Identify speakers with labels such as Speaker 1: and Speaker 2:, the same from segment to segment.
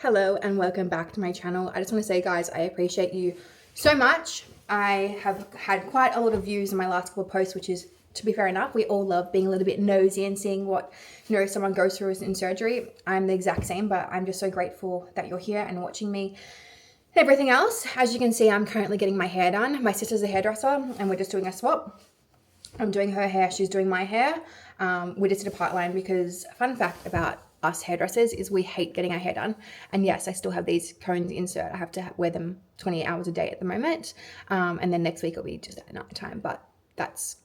Speaker 1: Hello and welcome back to my channel. I just want to say, guys, I appreciate you so much. I have had quite a lot of views in my last couple of posts, which is, to be fair enough, we all love being a little bit nosy and seeing what someone goes through in surgery. I'm the exact same, but I'm just so grateful that you're here and watching me. Everything else, as you can see, I'm currently getting my hair done. My sister's a hairdresser and we're just doing a swap. I'm doing her hair, she's doing my hair. We just did a part line because, fun fact about us hairdressers is we hate getting our hair done. And yes, I still have these cones insert. I have to wear them 28 hours a day at the moment. And then next week it'll be just at night time, but that's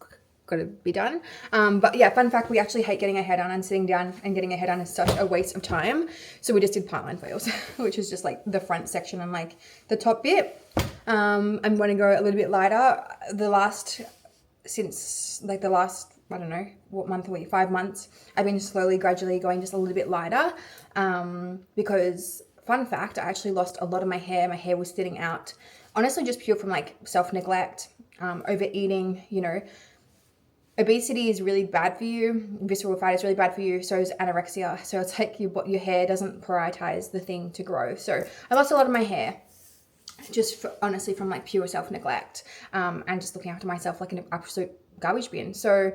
Speaker 1: got to be done. But yeah, fun fact, we actually hate getting our hair done, and sitting down and getting our hair done is such a waste of time. So we just did part line foils, which is just like the front section and like the top bit. I'm going to go a little bit lighter. Since like the last, I don't know, what month are we, 5 months, I've been slowly, gradually going just a little bit lighter, because, fun fact, I actually lost a lot of my hair. My hair was thinning out, honestly, just pure from like self-neglect, overeating. Obesity is really bad for you. Visceral fat is really bad for you. So is anorexia. So it's like your hair doesn't prioritize the thing to grow. So I lost a lot of my hair, just honestly from like pure self-neglect, and just looking after myself like an absolute garbage bin. So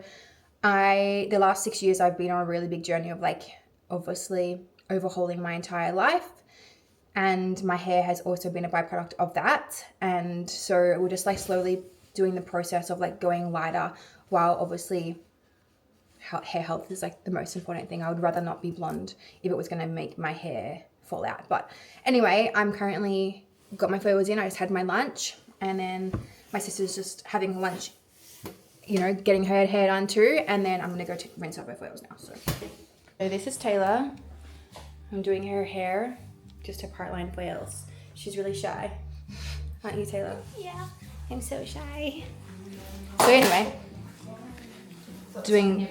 Speaker 1: the last 6 years I've been on a really big journey of like obviously overhauling my entire life, and my hair has also been a byproduct of that. And so we're just like slowly doing the process of like going lighter, while obviously hair health is like the most important thing. I would rather not be blonde if it was going to make my hair fall out. But anyway, I'm currently got my foils in. I just had my lunch, and then my sister's just having lunch, getting her hair done too, and then I'm gonna go rinse up her foils now. So this is Taylor. I'm doing her hair, just her part line foils. She's really shy, aren't you, Taylor?
Speaker 2: Yeah.
Speaker 1: I'm so shy. So anyway, doing.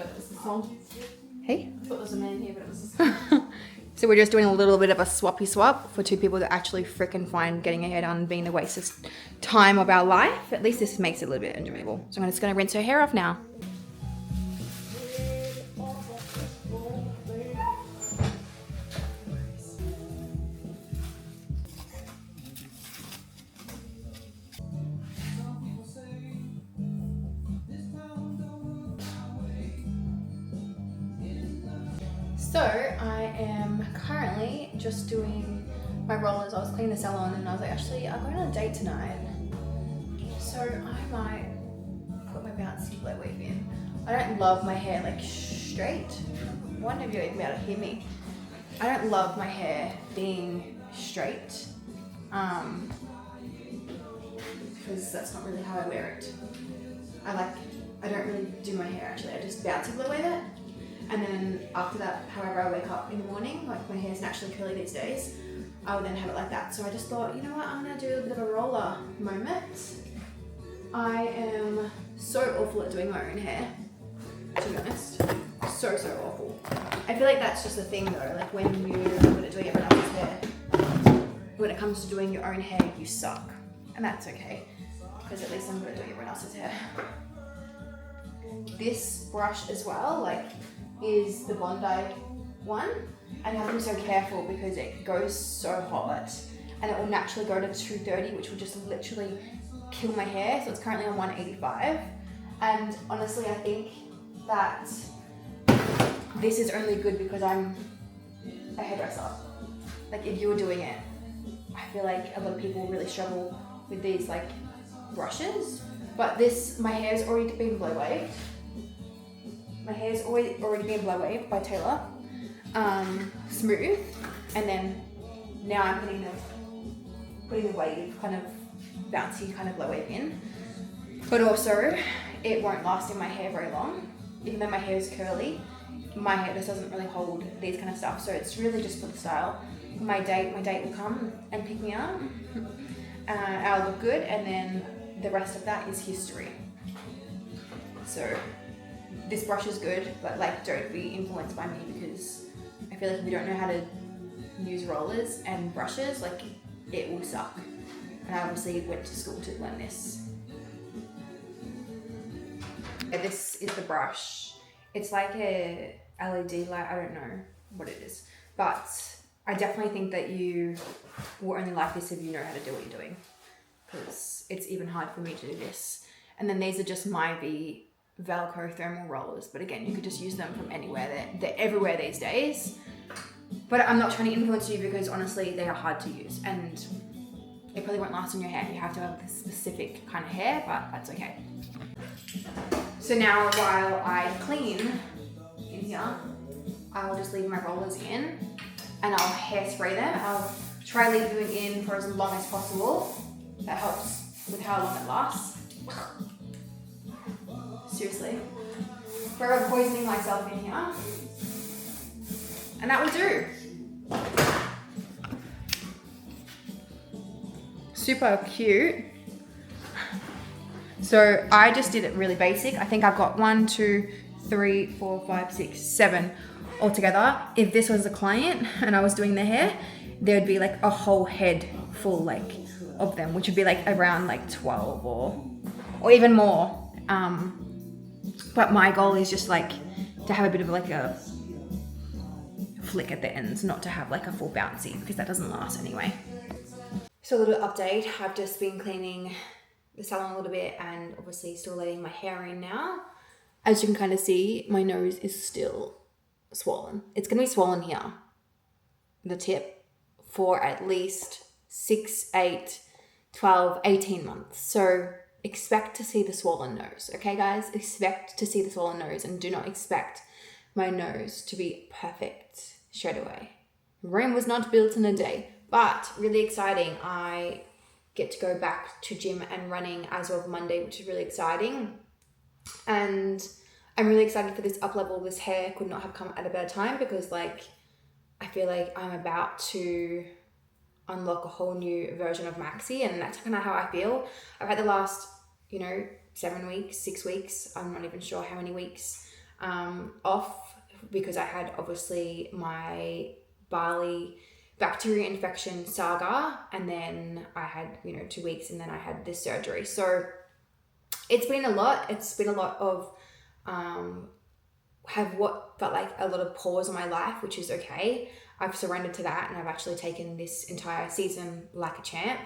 Speaker 1: Hey.
Speaker 2: I thought there was a man here, but it was a
Speaker 1: So we're just doing a little bit of a swappy swap for two people that actually freaking find getting a hair done being the wastest time of our life. At least this makes it a little bit enjoyable. So I'm just going to rinse her hair off now. So I am currently just doing my rollers. I was cleaning the salon and I was like, actually, I'm going on a date tonight, so I might put my bouncy blow wave in. I don't love my hair like straight. One of you even be able to hear me. I don't love my hair being straight, because that's not really how I wear it. I don't really do my hair actually. I just bouncy blow wave it. And then after that, however I wake up in the morning, like my hair's naturally curly these days, I would then have it like that. So I just thought, you know what, I'm gonna do a bit of a roller moment. I am so awful at doing my own hair, to be honest. So awful. I feel like that's just the thing though, like when you're good at doing everyone else's hair, when it comes to doing your own hair, you suck. And that's okay, because at least I'm good at doing everyone else's hair. This brush as well, like, is the Bondi one, and you have to be so careful because it goes so hot and it will naturally go to 230, which will just literally kill my hair. So it's currently on 185, and honestly I think that this is only good because I'm a hairdresser. Like if you were doing it, I feel like a lot of people really struggle with these like brushes, but my hair's already been blow waved. My hair's already been blow waved by Taylor, smooth, and then now I'm putting the wave, kind of bouncy kind of blow wave in. But also, it won't last in my hair very long. Even though my hair is curly, my hair just doesn't really hold these kind of stuff. So it's really just for the style. My date will come and pick me up. I'll look good, and then the rest of that is history. So this brush is good, but like don't be influenced by me, because I feel like if you don't know how to use rollers and brushes, like it will suck. And I obviously went to school to learn this. This is the brush. It's like a LED light, I don't know what it is, but I definitely think that you will only like this if you know how to do what you're doing, because it's even hard for me to do this. And then these are just my Velcro thermal rollers, but again, you could just use them from anywhere. They're everywhere these days. But I'm not trying to influence you, because honestly, they are hard to use and it probably won't last on your hair. You have to have this specific kind of hair, but that's okay. So now while I clean in here, I'll just leave my rollers in and I'll hairspray them. I'll try leaving them in for as long as possible. That helps with how long it lasts. Seriously. Forever poisoning myself in here. And that will do. Super cute. So I just did it really basic. I think I've got 1, 2, 3, 4, 5, 6, 7 altogether. If this was a client and I was doing their hair, there would be like a whole head full like of them, which would be like around like 12 or even more. But my goal is just like to have a bit of like a flick at the ends, not to have like a full bouncy, because that doesn't last anyway. So a little update, I've just been cleaning the salon a little bit and obviously still letting my hair in now. As you can kind of see, my nose is still swollen. It's going to be swollen here, the tip, for at least 6, 8, 12, 18 months. So expect to see the swollen nose, okay guys? Expect to see the swollen nose, and do not expect my nose to be perfect straight away. Rome was not built in a day, but really exciting. I get to go back to gym and running as of Monday, which is really exciting. And I'm really excited for this up level. This hair could not have come at a better time, because like I feel like I'm about to unlock a whole new version of Maxi, and that's kind of how I feel. I've had the last 7 weeks, 6 weeks, I'm not even sure how many weeks off, because I had obviously my barley bacteria infection saga, and then I had 2 weeks, and then I had this surgery. So it's been a lot. It's been a lot of have what felt like a lot of pause in my life, which is okay. I've surrendered to that, and I've actually taken this entire season like a champ.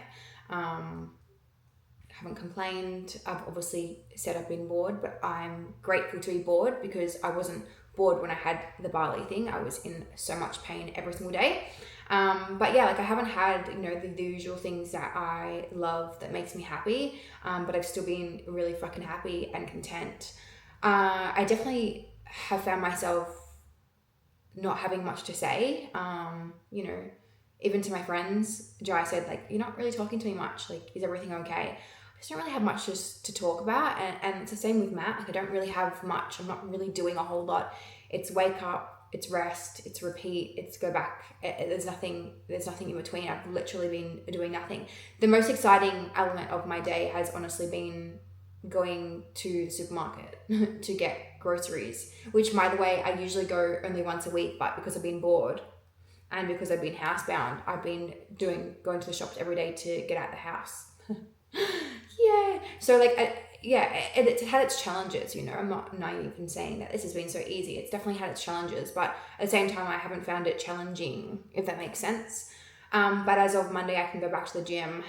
Speaker 1: Haven't complained. I've obviously said I've been bored, but I'm grateful to be bored, because I wasn't bored when I had the barley thing. I was in so much pain every single day. But yeah, like I haven't had, the usual things that I love that makes me happy. But I've still been really fucking happy and content. I definitely have found myself not having much to say. Even to my friends, Jai said, like, you're not really talking to me much. Like, is everything okay? I just don't really have much to talk about. And it's the same with Matt. Like, I don't really have much. I'm not really doing a whole lot. It's wake up, it's rest, it's repeat, it's go back. There's nothing in between. I've literally been doing nothing. The most exciting element of my day has honestly been going to the supermarket to get groceries, which, by the way, I usually go only once a week, but because I've been bored and because I've been housebound, I've been going to the shops every day to get out of the house. Yeah. So like, it's had its challenges, I'm not naive in saying that this has been so easy. It's definitely had its challenges, but at the same time, I haven't found it challenging, if that makes sense. But as of Monday, I can go back to the gym,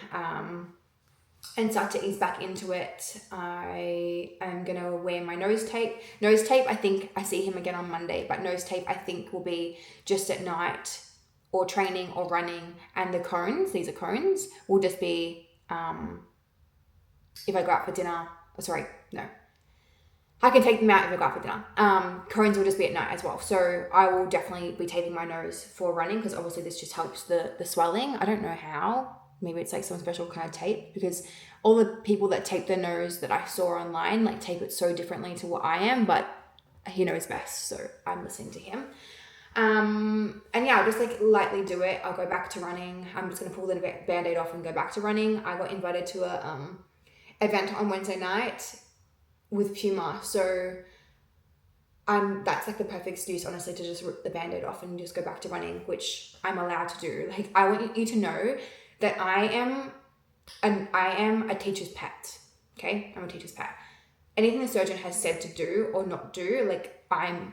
Speaker 1: and start to ease back into it. I am going to wear my nose tape. Nose tape, I think I see him again on Monday, but nose tape I think will be just at night or training or running. And the cones, these are cones, will just be if I go out for dinner. I can take them out if I go out for dinner. Cones will just be at night as well. So I will definitely be taping my nose for running, because obviously this just helps the swelling. I don't know how. Maybe it's like some special kind of tape, because all the people that tape their nose that I saw online, like, tape it so differently to what I am, but he knows best, so I'm listening to him. And yeah, I'll just like lightly do it. I'll go back to running. I'm just going to pull the band-aid off and go back to running. I got invited to a event on Wednesday night with Puma, so that's like the perfect excuse, honestly, to just rip the band-aid off and just go back to running, which I'm allowed to do. Like, I want you to know that I am a teacher's pet. Okay, I'm a teacher's pet. Anything the surgeon has said to do or not do, like, I'm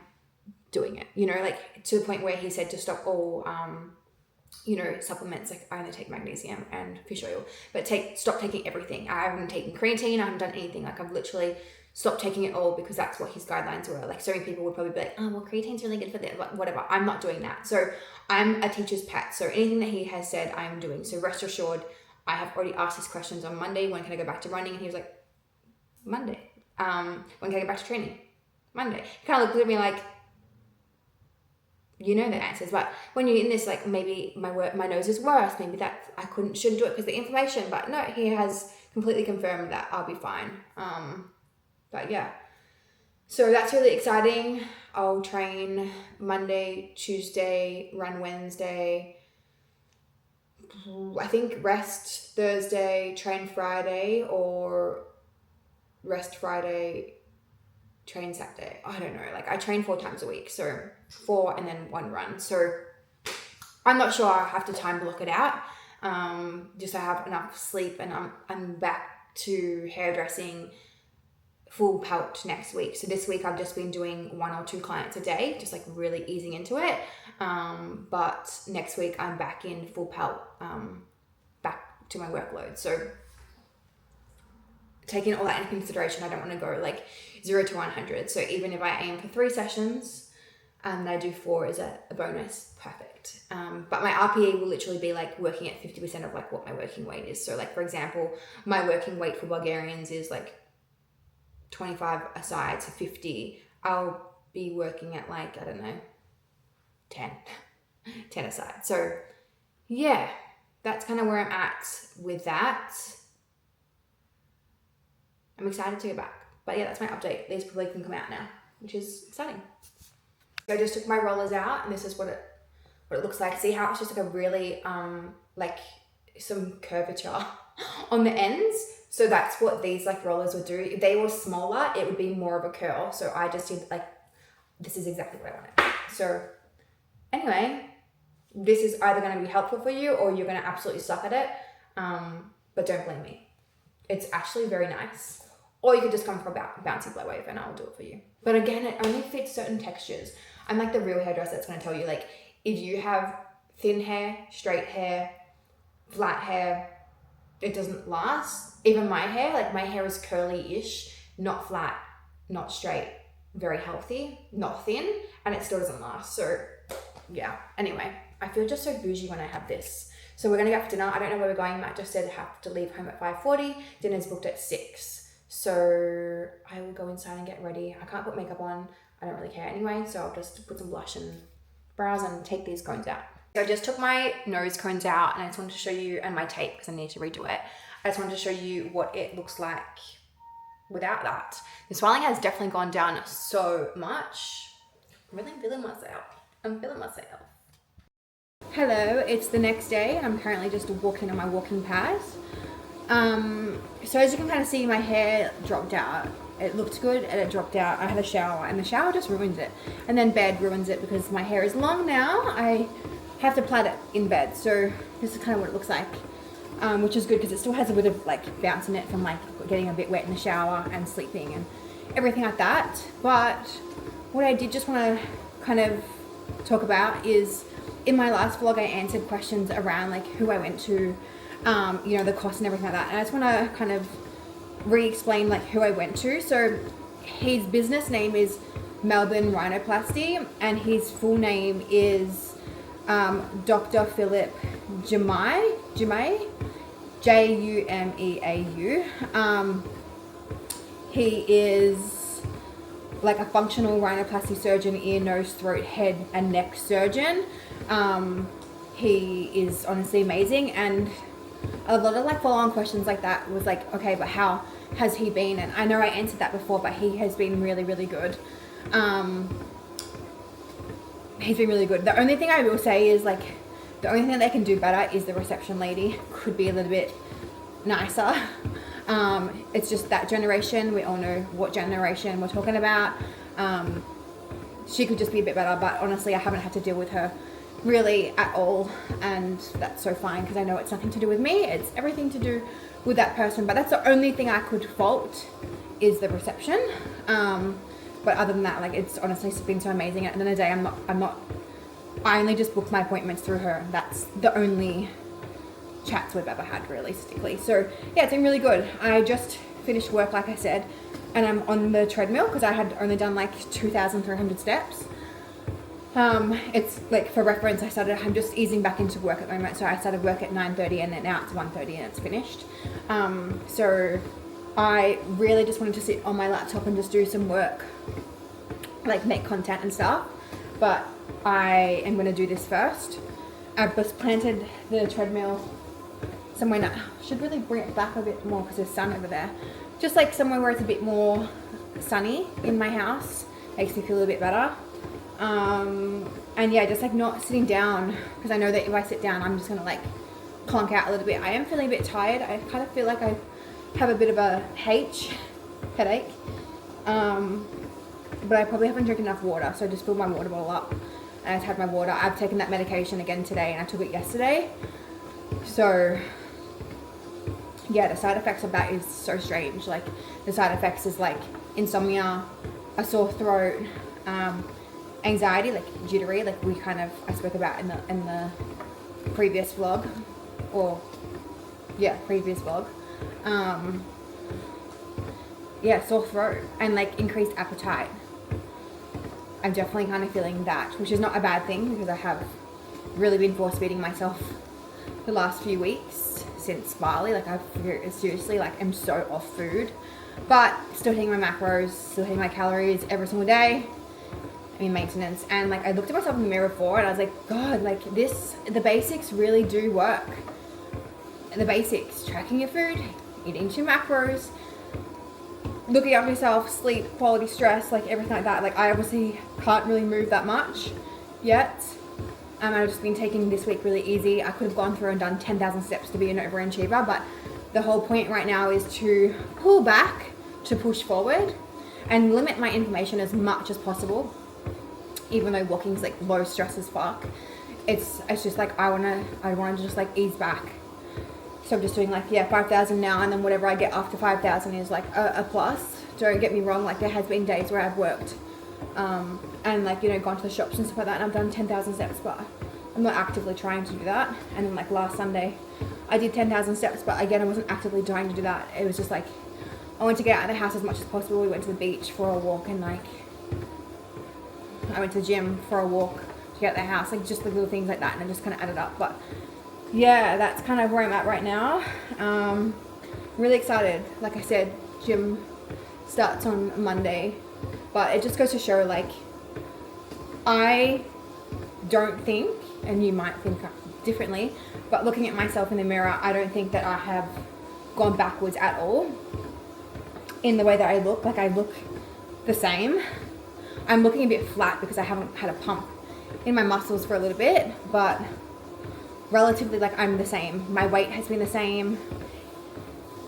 Speaker 1: doing it. Like, to the point where he said to stop all supplements. Like I only take magnesium and fish oil, but stop taking everything. I haven't taken creatine. I haven't done anything. Like I've literally stopped taking it all because that's what his guidelines were. Like so many people would probably be like, oh, well, creatine's really good for that, but whatever. I'm not doing that. So I'm a teacher's pet. So anything that he has said, I'm doing. So rest assured, I have already asked his questions on Monday. When can I go back to running? And he was like, Monday. When can I go back to training? Monday. He kind of looked at me like, you know the answers, but when you're in this, like maybe my nose is worse, maybe that I shouldn't do it because the inflammation, but no, he has completely confirmed that I'll be fine. But yeah, so that's really exciting. I'll train Monday, Tuesday, run Wednesday, I think rest Thursday, train Friday, or rest Friday, train Saturday. I don't know. Like I train 4 times a week. So 4 and then 1 run. So I'm not sure. I have to time block it out. Just so I have enough sleep, and I'm back to hairdressing full pelt next week. So this week I've just been doing 1 or 2 clients a day, just like really easing into it. But next week I'm back in full pelt, back to my workload. So taking all that into consideration, I don't want to go like 0 to 100. So even if I aim for 3 sessions and I do 4 as a bonus, perfect. But my RPE will literally be like working at 50% of like what my working weight is. So like, for example, my working weight for Bulgarians is like 25 aside, so 50. I'll be working at like, I don't know, 10 aside. So yeah, that's kind of where I'm at with that. I'm excited to go back. But yeah, that's my update. These probably can come out now, which is exciting. So I just took my rollers out, and this is what it looks like. See how it's just like a really, like some curvature on the ends? So that's what these like rollers would do. If they were smaller, it would be more of a curl. So I just did like, this is exactly what I wanted. So anyway, this is either going to be helpful for you or you're going to absolutely suck at it. But don't blame me. It's actually very nice. Or you could just come for a bouncy blow wave and I'll do it for you. But again, it only fits certain textures. I'm like the real hairdresser that's going to tell you, like, if you have thin hair, straight hair, flat hair, it doesn't last. Even my hair, like my hair is curly-ish, not flat, not straight, very healthy, not thin, and it still doesn't last. So yeah, anyway, I feel just so bougie when I have this. So we're going to go for dinner. I don't know where we're going. Matt just said I have to leave home at 5:40. Dinner's booked at 6. So I will go inside and get ready. I can't put makeup on. I don't really care anyway. So I'll just put some blush and brows and take these cones out. So I just took my nose cones out, and I just wanted to show you, and my tape because I need to redo it. I just wanted to show you what it looks like without that. The swelling has definitely gone down so much. I'm really feeling myself. I'm feeling myself. Hello, it's the next day. I'm currently just walking on my walking pad. So as you can kind of see, my hair dropped out. It looked good and it dropped out. I had a shower and the shower just ruins it. And then bed ruins it because my hair is long now. I have to plait it in bed. So this is kind of what it looks like, which is good because it still has a bit of like bounce in it from like getting a bit wet in the shower and sleeping and everything like that. But what I did just want to kind of talk about is, in my last vlog, I answered questions around like who I went to, the cost and everything like that. And I just want to kind of re-explain like who I went to. So his business name is Melbourne Rhinoplasty, and his full name is Dr. Philip Jumeau, Jumeau. He is like a functional rhinoplasty surgeon, ear, nose, throat, head and neck surgeon. He is honestly amazing, and a lot of like follow-on questions like that was like, okay, but how has he been? And I know I answered that before, but he has been really, really good. He's been really good. The only thing I will say is like, the only thing they can do better is the reception lady could be a little bit nicer. It's just that generation. We all know what generation we're talking about. She could just be a bit better, but honestly, I haven't had to deal with her really at all, and that's so fine because I know it's nothing to do with me. It's everything to do with that person. But that's the only thing I could fault is the reception. But other than that, like, it's honestly been so amazing. At the end of the day, I'm not I only just booked my appointments through her. That's the only chats we've ever had, realistically. So yeah, it's been really good. I just finished work, like I said, and I'm on the treadmill because I had only done like 2,300 steps. It's like, for reference, I'm just easing back into work at the moment. So I started work at 9:30 and then now it's 1:30 and it's finished. So I really just wanted to sit on my laptop and just do some work, like make content and stuff. But I am going to do this first. I've just planted the treadmill somewhere now. Should really bring it back a bit more because there's sun over there. Just like somewhere where it's a bit more sunny in my house. Makes me feel a bit better. And yeah, just like not sitting down, because I know that if I sit down, I'm just gonna like clunk out a little bit. I am feeling a bit tired. I kind of feel like I have a bit of a headache. But I probably haven't drank enough water, so I just filled my water bottle up and I've had my water. I've taken that medication again today and I took it yesterday. So yeah, the side effects of that is so strange. Like the side effects is like insomnia, a sore throat, anxiety, like jittery, like I spoke about in the previous vlog, previous vlog. Sore throat and like increased appetite. I'm definitely kind of feeling that, which is not a bad thing because I have really been force feeding myself the last few weeks since Bali. Like I'm so off food, but still hitting my macros, still hitting my calories every single day. I mean, maintenance. And like I looked at myself in the mirror before and I was like, God, like the basics really do work. The basics: tracking your food, eating your macros, looking after yourself, sleep, quality, stress, like everything like that. Like I obviously can't really move that much yet. I've just been taking this week really easy. I could have gone through and done 10,000 steps to be an overachiever, but the whole point right now is to pull back, to push forward and limit my inflammation as much as possible. Even though walking's like low stress as fuck, it's just like I wanna just like ease back. So I'm just doing like 5,000 now, and then whatever I get after 5,000 is like a plus. Don't get me wrong, like there has been days where I've worked and like gone to the shops and stuff like that and I've done 10,000 steps, but I'm not actively trying to do that. And then like last Sunday I did 10,000 steps, but again I wasn't actively trying to do that. It was just like I wanted to get out of the house as much as possible. We went to the beach for a walk and like I went to the gym for a walk to get out of the house, like just the little things like that, and it just kind of added up. But yeah, that's kind of where I'm at right now. Really excited. Like I said, gym starts on Monday, but it just goes to show, like, I don't think, and you might think differently, but looking at myself in the mirror, I don't think that I have gone backwards at all in the way that I look. Like I look the same. I'm looking a bit flat because I haven't had a pump in my muscles for a little bit, but relatively, like, I'm the same. My weight has been the same.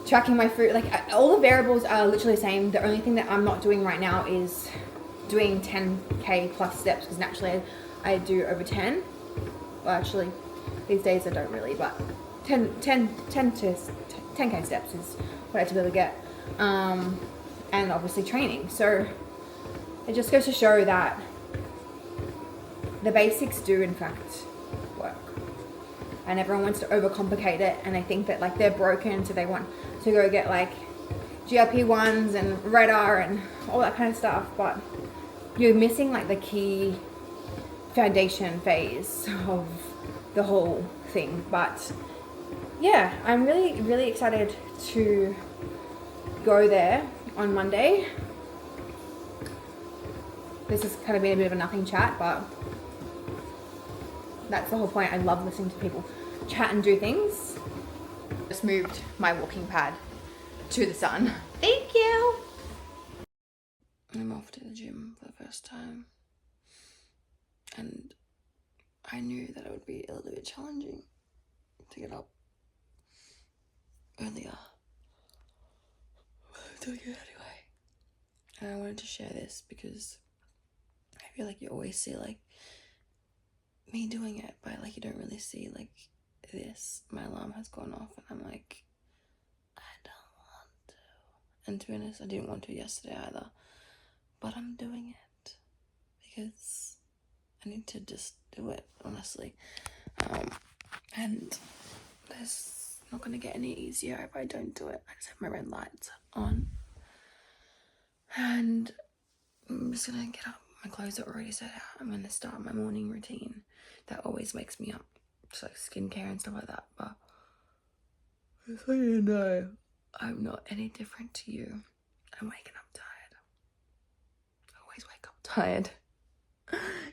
Speaker 1: Tracking my food, like all the variables are literally the same. The only thing that I'm not doing right now is doing 10k plus steps, because naturally I do over 10. Well, actually these days I don't really, but 10k steps is what I typically get. And obviously training. So it just goes to show that the basics do in fact work. And everyone wants to overcomplicate it, and they think that like they're broken, so they want to go get like GLP-1s and Reda and all that kind of stuff, but you're missing like the key foundation phase of the whole thing. But yeah, I'm really, really excited to go there on Monday. This has kind of been a bit of a nothing chat, but that's the whole point. I love listening to people chat and do things. Just moved my walking pad to the sun. Thank you. I'm off to the gym for the first time, and I knew that it would be a little bit challenging to get up earlier. Doing it anyway. And I wanted to share this because I feel like you always see like me doing it, but like you don't really see like this. My alarm has gone off and I'm like, I don't want to. And to be honest, I didn't want to yesterday either, but I'm doing it because
Speaker 3: I need to just do it, honestly. And it's not going to get any easier if I don't do it. I just have my red lights on. And I'm just going to get up. My clothes are already set out. I'm going to start my morning routine. That always wakes me up. Just like skincare and stuff like that. But just so you know, I'm not any different to you. I'm waking up tired. I always wake up tired.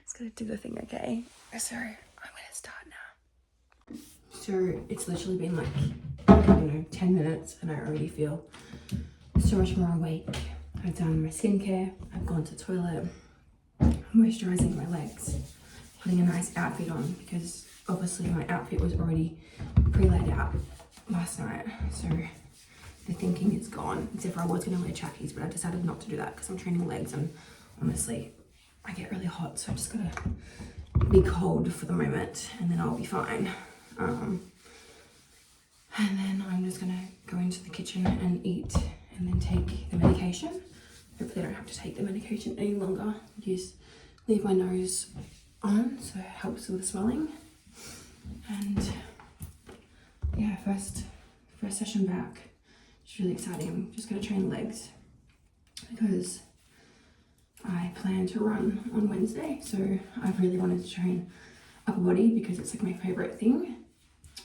Speaker 3: Just gonna do the thing, okay? So, I'm gonna start now. So, it's literally been like, I don't know, 10 minutes and I already feel so much more awake. I've done my skincare, I've gone to the toilet, moisturising my legs, putting a nice outfit on because obviously my outfit was already pre-laid out last night. So, the thinking is gone, except for I was going to wear trackies, but I decided not to do that because I'm training legs and honestly, I get really hot, so I just gotta be cold for the moment and then I'll be fine. And then I'm just gonna go into the kitchen and eat and then take the medication. Hopefully I don't have to take the medication any longer. Just leave my nose on so it helps with the swelling. And yeah, first session back. It's really exciting. I'm just gonna train legs because I plan to run on Wednesday, so I really wanted to train upper body because it's like my favorite thing,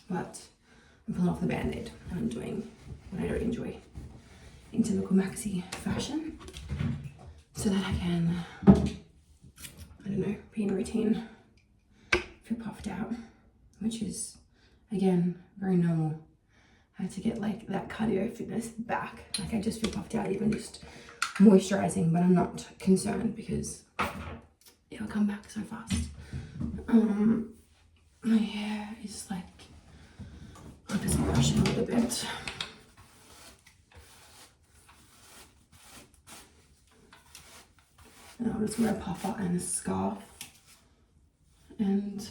Speaker 3: but I'm pulling off the band-aid and I'm doing what I don't enjoy in typical maxi fashion so that I can, I don't know, be in a routine, feel puffed out, which is, again, very normal. I had to get like that cardio fitness back. Like I just feel puffed out even just moisturizing, but I'm not concerned because it'll come back so fast. My hair is like, I'll just brush it a little bit. And I'll just wear a puffer and a scarf. And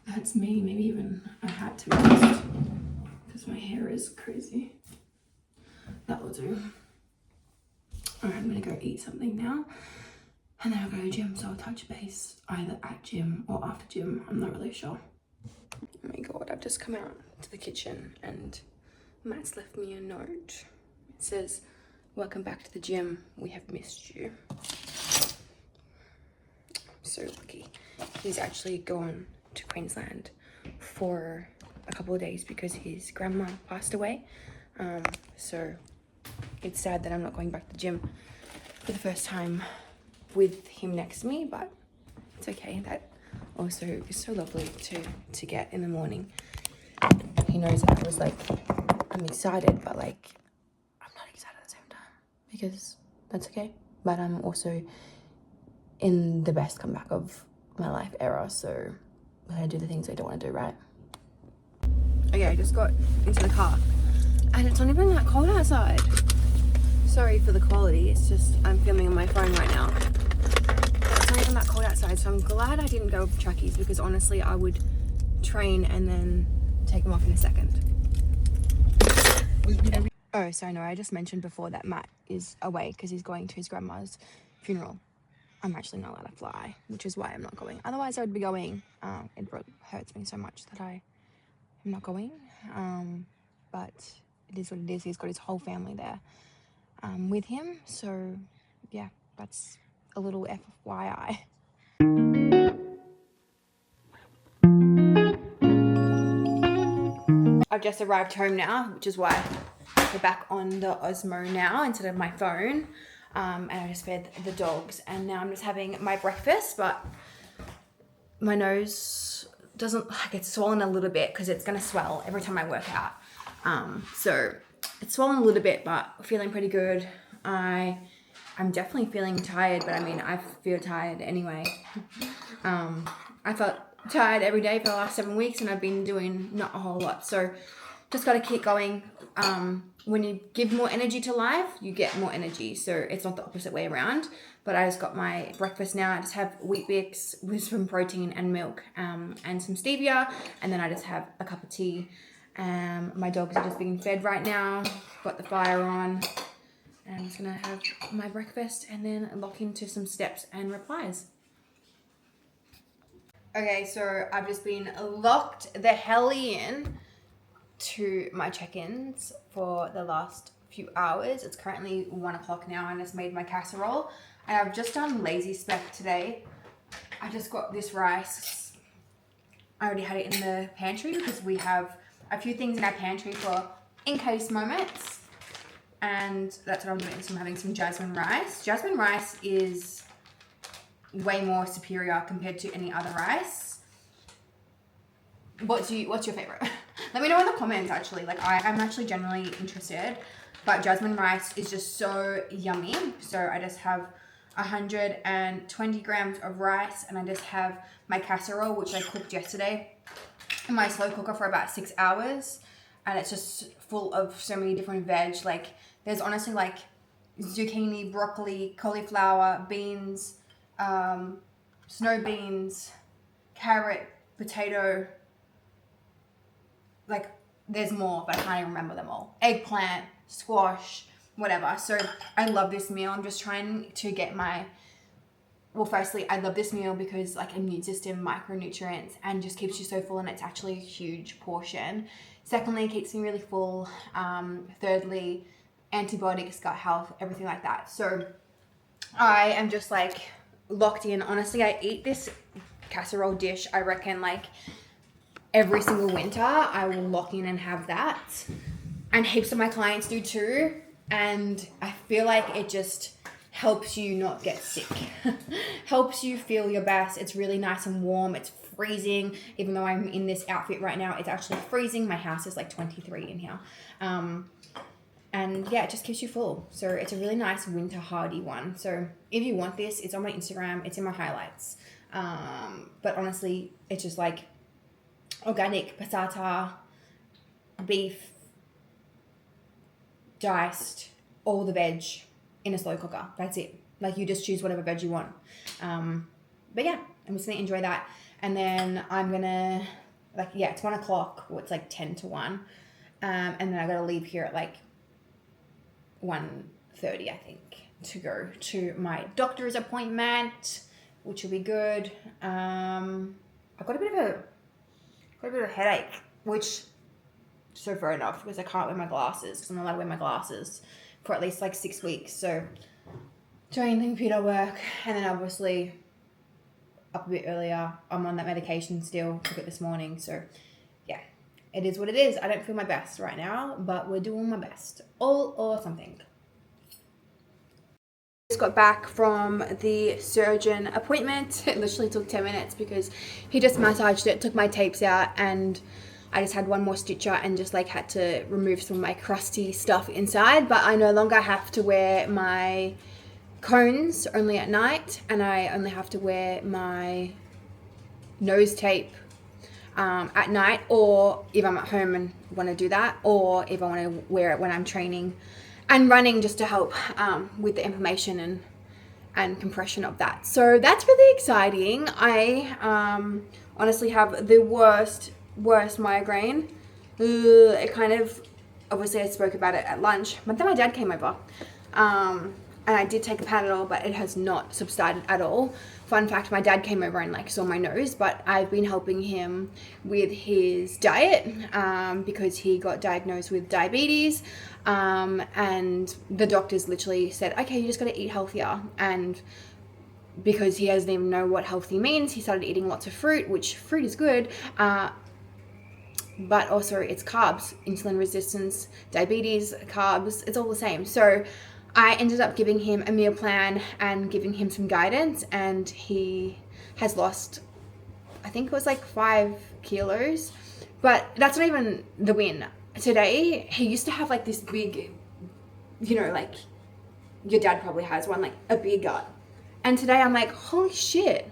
Speaker 3: that's me, maybe even a hat to be honest, because my hair is crazy. That will do. Alright, I'm gonna go eat something now and then I'll go to gym, so I'll touch base either at gym or after gym. I'm not really sure. Oh my god, I've just come out to the kitchen and Matt's left me a note. It says, "Welcome back to the gym. We have missed you." I'm so lucky. He's actually gone to Queensland for a couple of days because his grandma passed away. So it's sad that I'm not going back to the gym for the first time with him next to me, but it's okay. That also is so lovely to get in the morning. He knows that I was like, I'm excited, but like, I'm not excited at the same time because that's okay. But I'm also in the best comeback of my life era, so I do the things I don't want to do, right? Okay, I just got into the car and it's not even that cold outside. Sorry for the quality, it's just I'm filming on my phone right now. It's not even that cold outside, so I'm glad I didn't go with trackies because honestly I would train and then take them off in a second. Oh, sorry, no, I just mentioned before that Matt is away because he's going to his grandma's funeral. I'm actually not allowed to fly, which is why I'm not going. Otherwise I would be going. It hurts me so much that I am not going. But it is what it is. He's got his whole family there with him. So yeah, that's a little FYI. I've just arrived home now, which is why we're back on the Osmo now instead of my phone. And I just fed the dogs and now I'm just having my breakfast, but my nose doesn't, like, it's swollen a little bit because it's going to swell every time I work out. So it's swollen a little bit, but feeling pretty good. I'm definitely feeling tired, but I mean, I feel tired anyway. I felt tired every day for the last 7 weeks and I've been doing not a whole lot. So just got to keep going. When you give more energy to life, you get more energy. So it's not the opposite way around. But I just got my breakfast now. I just have Wheat Bix with some protein and milk and some stevia. And then I just have a cup of tea. My dogs are just being fed right now. Got the fire on. And I'm just going to have my breakfast and then lock into some steps and replies.
Speaker 1: Okay, so I've just been locked the hell in to my check-ins for the last few hours. It's currently 1 o'clock now, and I just made my casserole. And I've just done lazy spec today. I just got this rice. I already had it in the pantry because we have a few things in our pantry for in case moments. And that's what I'm doing. So I'm having some jasmine rice. Jasmine rice is way more superior compared to any other rice. What's your favorite? Let me know in the comments actually. Like I'm actually genuinely interested. But jasmine rice is just so yummy. So I just have 120 grams of rice, and I just have my casserole, which I cooked yesterday in my slow cooker for about 6 hours. And it's just full of so many different veg. Like there's honestly like zucchini, broccoli, cauliflower, beans, snow beans, carrot, potato. Like there's more, but I can't even remember them all. Eggplant, squash, whatever. So I love this meal. I'm just trying to get firstly, I love this meal because like immune system, micronutrients, and just keeps you so full, and it's actually a huge portion. Secondly, it keeps me really full. Thirdly, antibiotics, gut health, everything like that. So I am just like locked in. Honestly, I eat this casserole dish, I reckon like every single winter. I will lock in and have that. And heaps of my clients do too. And I feel like it just helps you not get sick. Helps you feel your best. It's really nice and warm. It's freezing. Even though I'm in this outfit right now, it's actually freezing. My house is like 23 in here. And yeah, it just keeps you full. So it's a really nice winter hardy one. So if you want this, it's on my Instagram. It's in my highlights. But honestly, it's just like organic passata, beef, diced, all the veg in a slow cooker. That's it. Like you just choose whatever veg you want. But yeah, I'm just gonna enjoy that. And then I'm gonna it's 1 o'clock. Well, it's like 10 to 1. And then I gotta leave here at like 1:30, I think, to go to my doctor's appointment, which will be good. I've got a bit of a headache, which so fair enough because I can't wear my glasses because I'm not allowed to wear my glasses for at least like 6 weeks. So doing computer work, and then obviously up a bit earlier. I'm on that medication still. Took it this morning. So yeah, it is what it is. I don't feel my best right now, but we're doing my best. All or something. Just got back from the surgeon appointment. It literally took 10 minutes because he just massaged it, took my tapes out, and I just had one more stitcher and just like had to remove some of my crusty stuff inside. But I no longer have to wear my cones only at night, and I only have to wear my nose tape at night, or if I'm at home and want to do that, or if I want to wear it when I'm training and running, just to help with the inflammation and compression of that. So that's really exciting. I honestly have the worst migraine. It kind of, obviously I spoke about it at lunch, but then my dad came over. And I did take a Panadol, but it has not subsided at all. Fun fact, my dad came over and like saw my nose, but I've been helping him with his diet because he got diagnosed with diabetes. And the doctors literally said, okay, you just got to eat healthier. And because he doesn't even know what healthy means, he started eating lots of fruit, which fruit is good. But also it's carbs, insulin resistance, diabetes, carbs, it's all the same. So I ended up giving him a meal plan and giving him some guidance, and he has lost, I think it was like 5 kilos, but that's not even the win. Today, he used to have like this big, like your dad probably has one, like a big gut. And today I'm like, holy shit,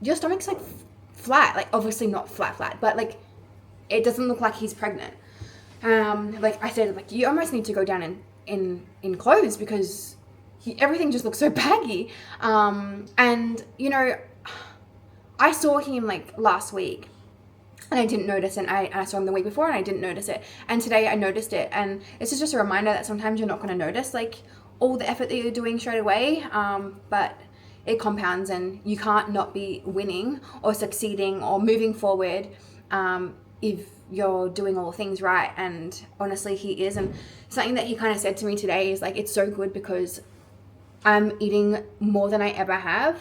Speaker 1: your stomach's like flat, like obviously not flat, but like it doesn't look like he's pregnant. Like I said, like you almost need to go down in clothes because everything just looks so baggy. And I saw him like last week and I didn't notice, and I saw him the week before and I didn't notice it, and today I noticed it. And this is just a reminder that sometimes you're not going to notice like all the effort that you're doing straight away, but it compounds, and you can't not be winning or succeeding or moving forward if you're doing all things right. And honestly, he is. And something that he kind of said to me today is like, it's so good because I'm eating more than I ever have,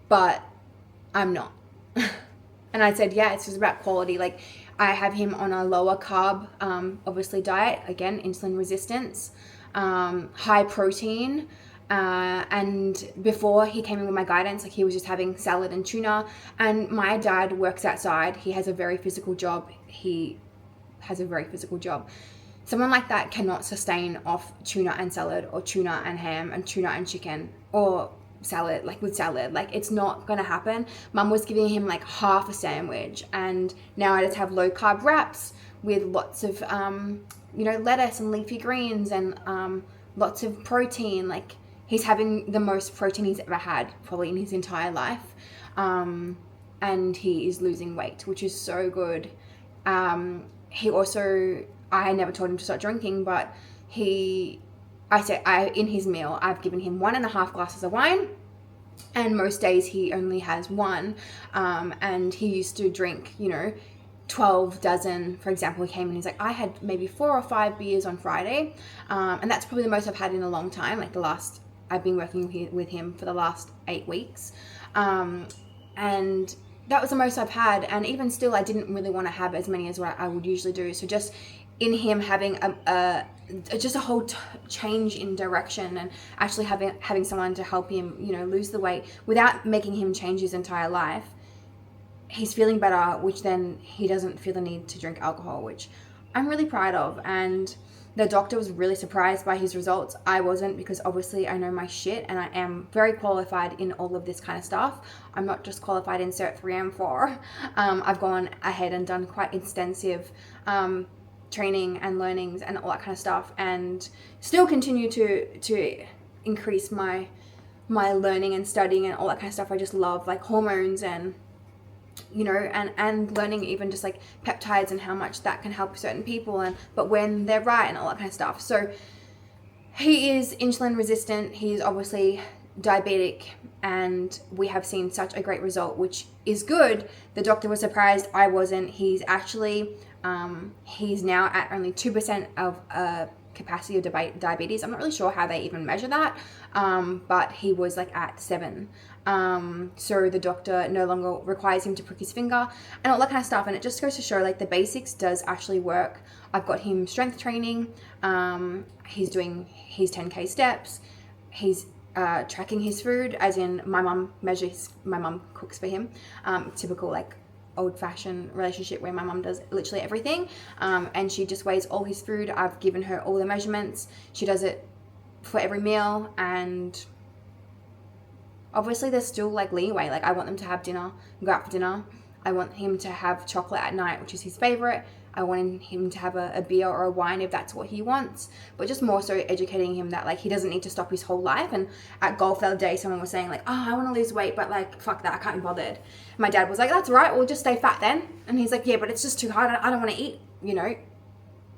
Speaker 1: but I'm not. And I said, yeah, it's just about quality. Like, I have him on a lower carb, obviously diet, again, insulin resistance, high protein. And before he came in with my guidance, like, he was just having salad and tuna. And my dad works outside. He has a very physical job. Someone like that cannot sustain off tuna and salad, or tuna and ham, and tuna and chicken, or salad, like with salad. Like, it's not gonna happen. Mum was giving him like half a sandwich, and now I just have low carb wraps with lots of lettuce and leafy greens and lots of protein. Like, he's having the most protein he's ever had probably in his entire life, and he is losing weight, which is so good. He also, I never told him to start drinking, but in his meal, I've given him 1.5 glasses of wine, and most days he only has one. And he used to drink, 12 dozen, for example. He came and he's like, I had maybe 4 or 5 beers on Friday. And that's probably the most I've had in a long time. Like, I've been working with him for the last 8 weeks. And that was the most I've had. And even still, I didn't really want to have as many as what I would usually do. So just in him having just a whole change in direction, and actually having someone to help him, lose the weight without making him change his entire life, he's feeling better, which then he doesn't feel the need to drink alcohol, which I'm really proud of. And the doctor was really surprised by his results. I wasn't, because obviously I know my shit and I am very qualified in all of this kind of stuff. I'm not just qualified in Cert 3 and 4. I've gone ahead and done quite extensive training and learnings and all that kind of stuff, and still continue to increase my learning and studying and all that kind of stuff. I just love like hormones and and learning even just like peptides and how much that can help certain people, but when they're right and all that kind of stuff. So he is insulin resistant, he's obviously diabetic, and we have seen such a great result, which is good. The doctor was surprised, I wasn't. He's actually he's now at only 2% of capacity of diabetes. I'm not really sure how they even measure that, but he was like at 7. So the doctor no longer requires him to prick his finger and all that kind of stuff. And it just goes to show like the basics does actually work. I've got him strength training. He's doing his 10K steps. He's tracking his food, as in my mum cooks for him. Typical like old-fashioned relationship where my mum does literally everything, and she just weighs all his food. I've given her all the measurements. She does it for every meal, and obviously there's still like leeway. Like, I want them to have dinner, go out for dinner. I want him to have chocolate at night, which is his favorite. I want him to have a beer or a wine if that's what he wants, but just more so educating him that like he doesn't need to stop his whole life. And at golf the other day, someone was saying like, oh, I want to lose weight, but like, fuck that, I can't be bothered. My dad was like, that's all right, we'll just stay fat then. And he's like, yeah, but it's just too hard. I don't want to eat,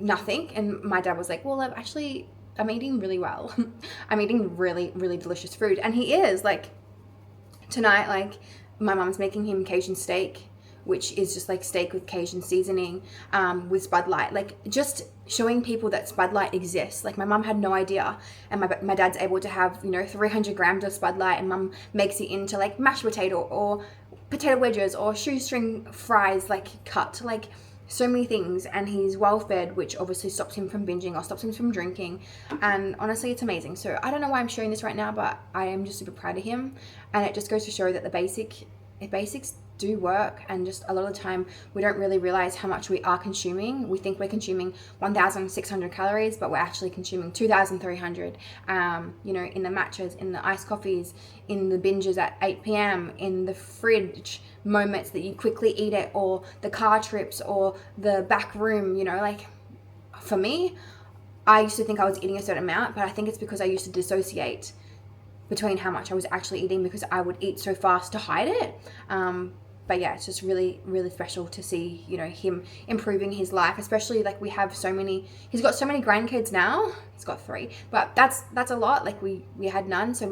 Speaker 1: nothing. And my dad was like, well, I'm eating really well. I'm eating really, really delicious food. And he is. Like, tonight, like, my mom's making him Cajun steak, which is just like steak with Cajun seasoning, with Spud Light. Like, just showing people that Spud Light exists. Like, my mum had no idea, and my dad's able to have 300 grams of Spud Light, and mum makes it into like mashed potato or potato wedges or shoestring fries, like cut, like so many things. And he's well fed, which obviously stops him from binging or stops him from drinking. And honestly, it's amazing. So I don't know why I'm sharing this right now, but I am just super proud of him. And it just goes to show that the basics do work. And just a lot of the time we don't really realize how much we are consuming. We think we're consuming 1,600 calories, but we're actually consuming 2,300, in the matchas, in the iced coffees, in the binges at 8 p.m, in the fridge moments that you quickly eat it, or the car trips, or the back room. Like, for me, I used to think I was eating a certain amount, but I think it's because I used to dissociate between how much I was actually eating, because I would eat so fast to hide it. But yeah, it's just really, really special to see, you know, him improving his life, especially like we have so many, he's got so many grandkids now. He's got 3, but that's a lot. Like we had none. So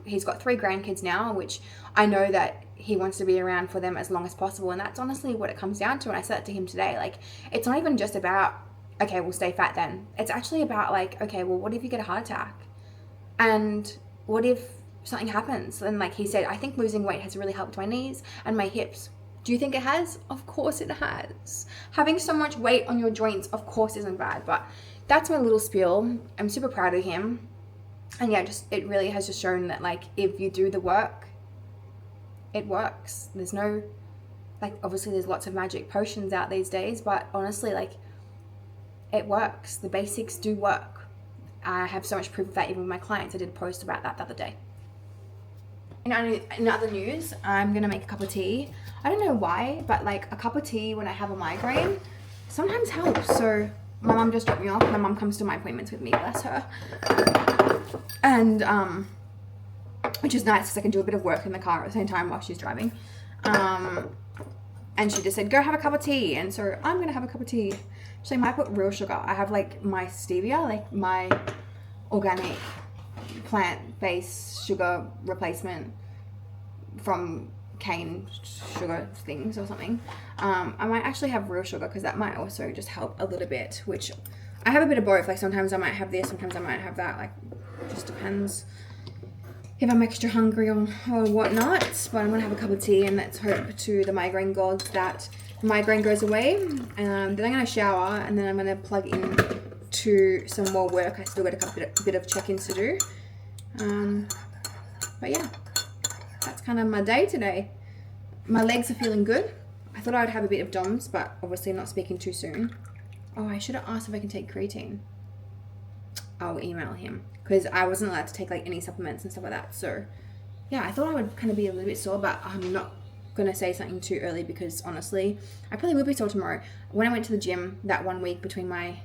Speaker 1: he's got 3 grandkids now, which I know that he wants to be around for them as long as possible. And that's honestly what it comes down to. And I said it to him today, like, it's not even just about, okay, we'll stay fat then. It's actually about like, okay, well, what if you get a heart attack? And what if something happens? And like he said, I think losing weight has really helped my knees and my hips. Do you think it has? Of course it has. Having so much weight on your joints, of course, isn't bad. But that's my little spiel. I'm super proud of him. And yeah, just it really has just shown that like if you do the work, it works. There's no, like, obviously there's lots of magic potions out these days, but honestly, like, it works. The basics do work. I have so much proof of that even with my clients. I did a post about that the other day. In other news, I'm gonna make a cup of tea. I don't know why, but like a cup of tea when I have a migraine sometimes helps. So my mum just dropped me off. My mum comes to my appointments with me, bless her. And which is nice because I can do a bit of work in the car at the same time while she's driving. And she just said, go have a cup of tea. And so I'm gonna have a cup of tea. Actually, I might put real sugar. I have like my stevia, like my organic plant-based sugar replacement from cane sugar things or something. I might actually have real sugar because that might also just help a little bit, which I have a bit of both. Like sometimes I might have this, sometimes I might have that. Like just depends if I'm extra hungry or whatnot. But I'm gonna have a cup of tea and let's hope to the migraine gods that the migraine goes away. Then I'm gonna shower and then I'm gonna plug in to some more work. I still got a bit of check-ins to do. But yeah, that's kind of my day today. My legs are feeling good. I thought I would have a bit of DOMS, but obviously I'm not speaking too soon. Oh, I should have asked if I can take creatine. I'll email him because I wasn't allowed to take like any supplements and stuff like that. So yeah, I thought I would kind of be a little bit sore, but I'm not gonna say something too early because honestly, I probably will be sore tomorrow. When I went to the gym that 1 week between my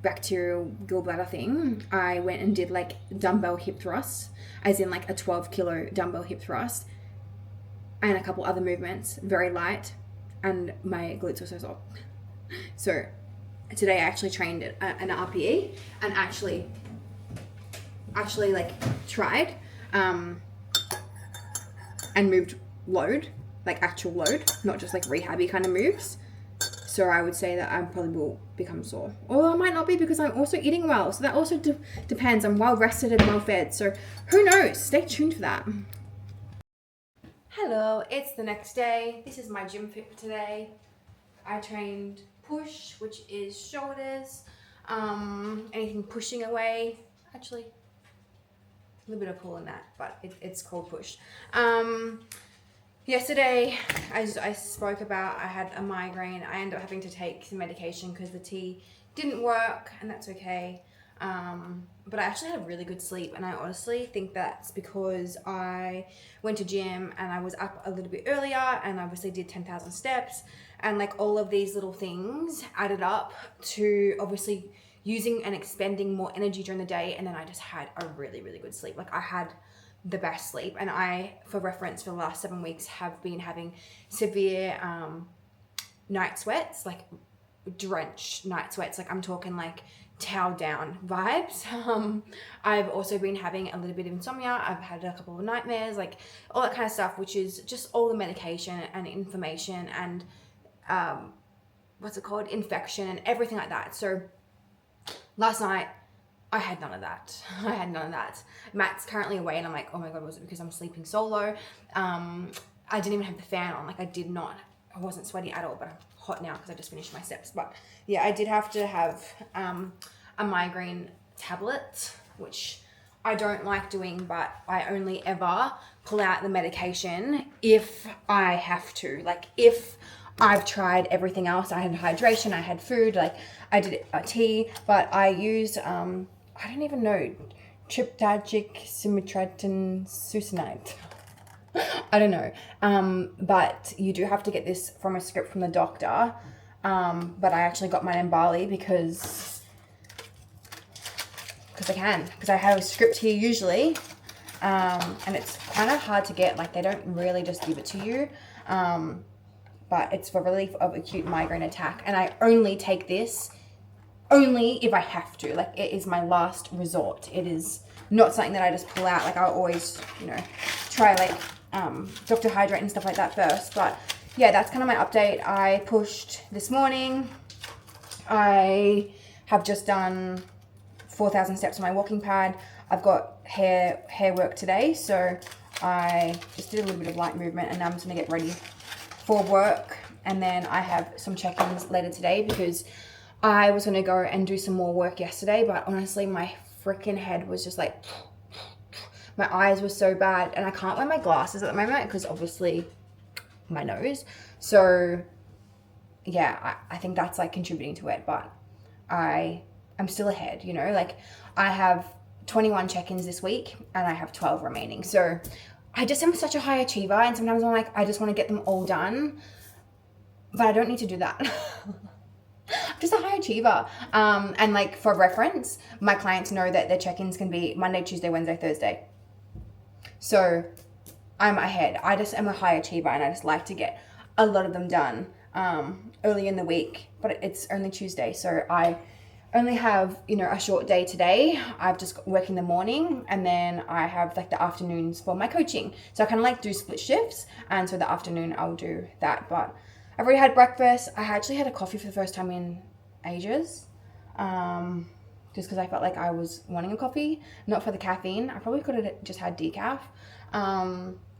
Speaker 1: bacterial gallbladder thing, I went and did like dumbbell hip thrusts, as in like a 12-kilo dumbbell hip thrust and a couple other movements, very light, and my glutes were so sore. So today I actually trained an RPE and actually like tried and moved load, like actual load, not just like rehabby kind of moves. So I would say that I probably will become sore. Or I might not be because I'm also eating well. So that also depends. I'm well rested and well fed. So who knows? Stay tuned for that. Hello, it's the next day. This is my gym fit for today. I trained push, which is shoulders, anything pushing away. Actually, a little bit of pull in that, but it's called push. Yesterday, as I spoke about, I had a migraine. I ended up having to take some medication because the tea didn't work, and that's okay. But I actually had a really good sleep, and I honestly think that's because I went to gym and I was up a little bit earlier and obviously did 10,000 steps, and like all of these little things added up to obviously using and expending more energy during the day, and then I just had a really, really good sleep. Like I had the best sleep, and I, for reference, for the last 7 weeks have been having severe night sweats, like drenched night sweats. Like I'm talking like towel down vibes. I've also been having a little bit of insomnia. I've had a couple of nightmares, like all that kind of stuff, which is just all the medication and inflammation and infection and everything like that. So last night I had none of that. Matt's currently away and I'm like, oh my God, was it because I'm sleeping solo? I didn't even have the fan on. Like I wasn't sweaty at all, but I'm hot now because I just finished my steps. But yeah, I did have to have a migraine tablet, which I don't like doing, but I only ever pull out the medication if I have to. Like if I've tried everything else, I had hydration, I had food, like I did a tea, but I used, I don't even know, tryptophan sumatriptan succinate. I don't know. But you do have to get this from a script from the doctor. But I actually got mine in Bali because I can. Because I have a script here usually. And it's kind of hard to get. Like they don't really just give it to you. But it's for relief of acute migraine attack. And I only take this only if I have to. Like, it is my last resort. It is not something that I just pull out. Like, I always, you know, try like Dr. Hydrate and stuff like that first. But yeah, that's kind of my update. I pushed this morning. I have just done 4,000 steps on my walking pad. I've got hair work today, so I just did a little bit of light movement, and now I'm just gonna get ready for work. And then I have some check-ins later today because I was gonna go and do some more work yesterday, but honestly my freaking head was just like, my eyes were so bad, and I can't wear my glasses at the moment because obviously my nose. So yeah, I think that's like contributing to it, but I'm still ahead, you know, like I have 21 check-ins this week and I have 12 remaining. So I just am such a high achiever, and sometimes I'm like, I just want to get them all done, but I don't need to do that. I'm just a high achiever. And like for reference, my clients know that their check-ins can be Monday, Tuesday, Wednesday, Thursday. So I'm ahead. I just am a high achiever, and I just like to get a lot of them done early in the week, but it's only Tuesday, so I only have, you know, a short day today. I've just working the morning, and then I have like the afternoons for my coaching. So I kind of like do split shifts, and so the afternoon I'll do that. But I've already had breakfast. I actually had a coffee for the first time in ages, just because I felt like I was wanting a coffee, not for the caffeine. I probably could have just had decaf,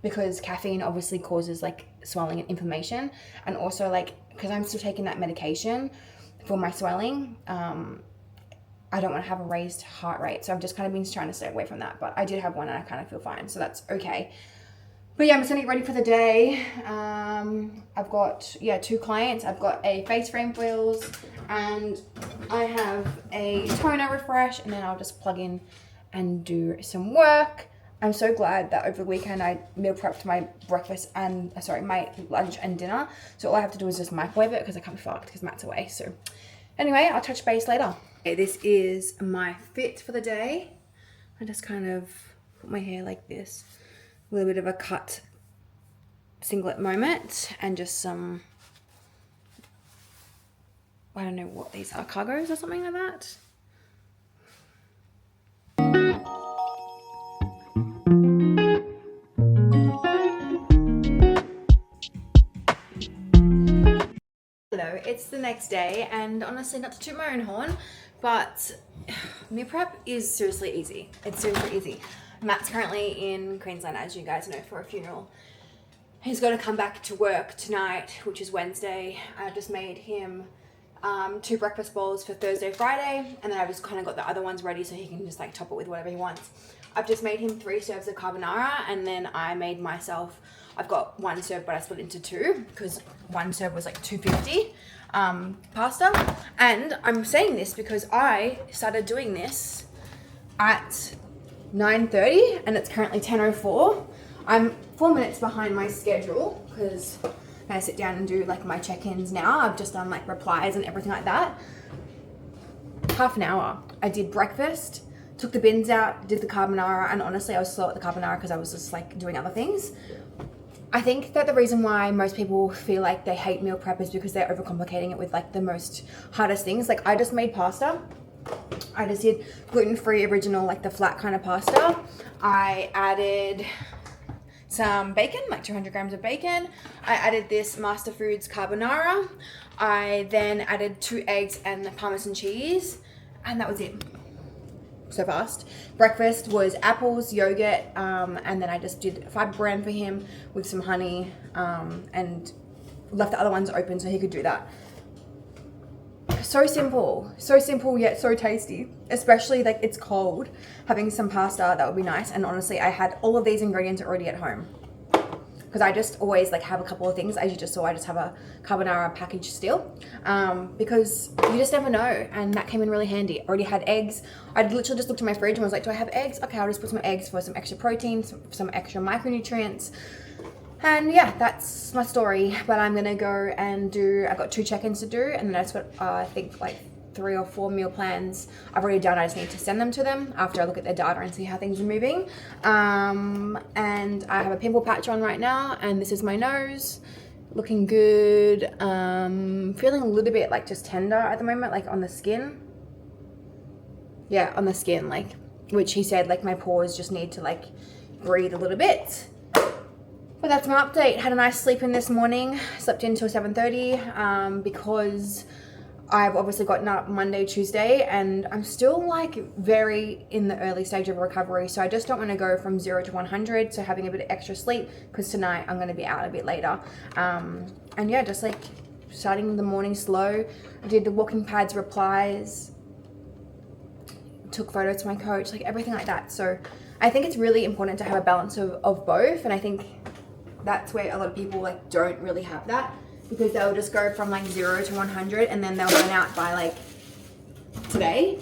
Speaker 1: because caffeine obviously causes like swelling and inflammation, and also like because I'm still taking that medication for my swelling, I don't want to have a raised heart rate, so I've just kind of been trying to stay away from that. But I did have one, and I kind of feel fine, so that's okay. But yeah, I'm just gonna get ready for the day. I've got 2 clients. I've got a face frame for wheels, and I have a toner refresh, and then I'll just plug in and do some work. I'm so glad that over the weekend I meal prepped my breakfast and, my lunch and dinner. So all I have to do is just microwave it because I can't be fucked because Matt's away. So anyway, I'll touch base later. Okay, this is my fit for the day. I just kind of put my hair like this. A little bit of a cut singlet moment and just some, I don't know what these are, cargos or something like that. Hello, it's the next day, and honestly, not to toot my own horn, but meal prep is seriously easy. It's super easy. Matt's currently in Queensland, as you guys know, for a funeral. He's got to come back to work tonight, which is Wednesday. I just made him 2 breakfast bowls for Thursday, Friday, and then I just kind of got the other ones ready so he can just like top it with whatever he wants. I've just made him 3 serves of carbonara, and then I made myself, I've got 1 serve, but I split into 2 because 1 serve was like $2.50 pasta. And I'm saying this because I started doing this at 9:30 and it's currently 10:04. I'm 4 minutes behind my schedule because I sit down and do like my check-ins now. I've just done like replies and everything like that. Half an hour. I did breakfast, took the bins out, did the carbonara, and honestly I was slow at the carbonara because I was just like doing other things. I think that the reason why most people feel like they hate meal prep is because they're overcomplicating it with like the most hardest things. Like I just made pasta. I just did gluten-free original, like the flat kind of pasta. I added some bacon, like 200 grams of bacon. I added this Master Foods carbonara. I then added 2 eggs and the Parmesan cheese, and that was it. So fast. Breakfast was apples, yogurt, and then I just did fiber bran for him with some honey, and left the other ones open so he could do that. So simple yet so tasty, especially like it's cold. Having some pasta, that would be nice. And honestly, I had all of these ingredients already at home because I just always like have a couple of things. As you just saw, I just have a carbonara package still, because you just never know, and that came in really handy. I already had eggs. I literally just looked at my fridge and was like, do I have eggs? Okay, I'll just put some eggs for some extra protein, some extra micronutrients. And yeah, that's my story. But I'm gonna go and I've got 2 check-ins to do, and then I just got I think like 3 or 4 meal plans I've already done. I just need to send them to them after I look at their data and see how things are moving. And I have a pimple patch on right now, and this is my nose. looking good. Feeling a little bit like just tender at the moment, like on the skin. Yeah, on the skin, like, which he said like my pores just need to like breathe a little bit. But that's my update. Had a nice sleep in this morning. Slept in till 7:30 because I've obviously gotten up Monday, Tuesday, and I'm still like very in the early stage of recovery. So I just don't want to go from 0 to 100. So having a bit of extra sleep because tonight I'm going to be out a bit later. And yeah, just like starting the morning slow. I did the walking pads replies, took photos to my coach, like everything like that. So I think it's really important to have a balance of both. And I think that's where a lot of people like don't really have that, because they'll just go from like 0 to 100 and then they'll run out by like today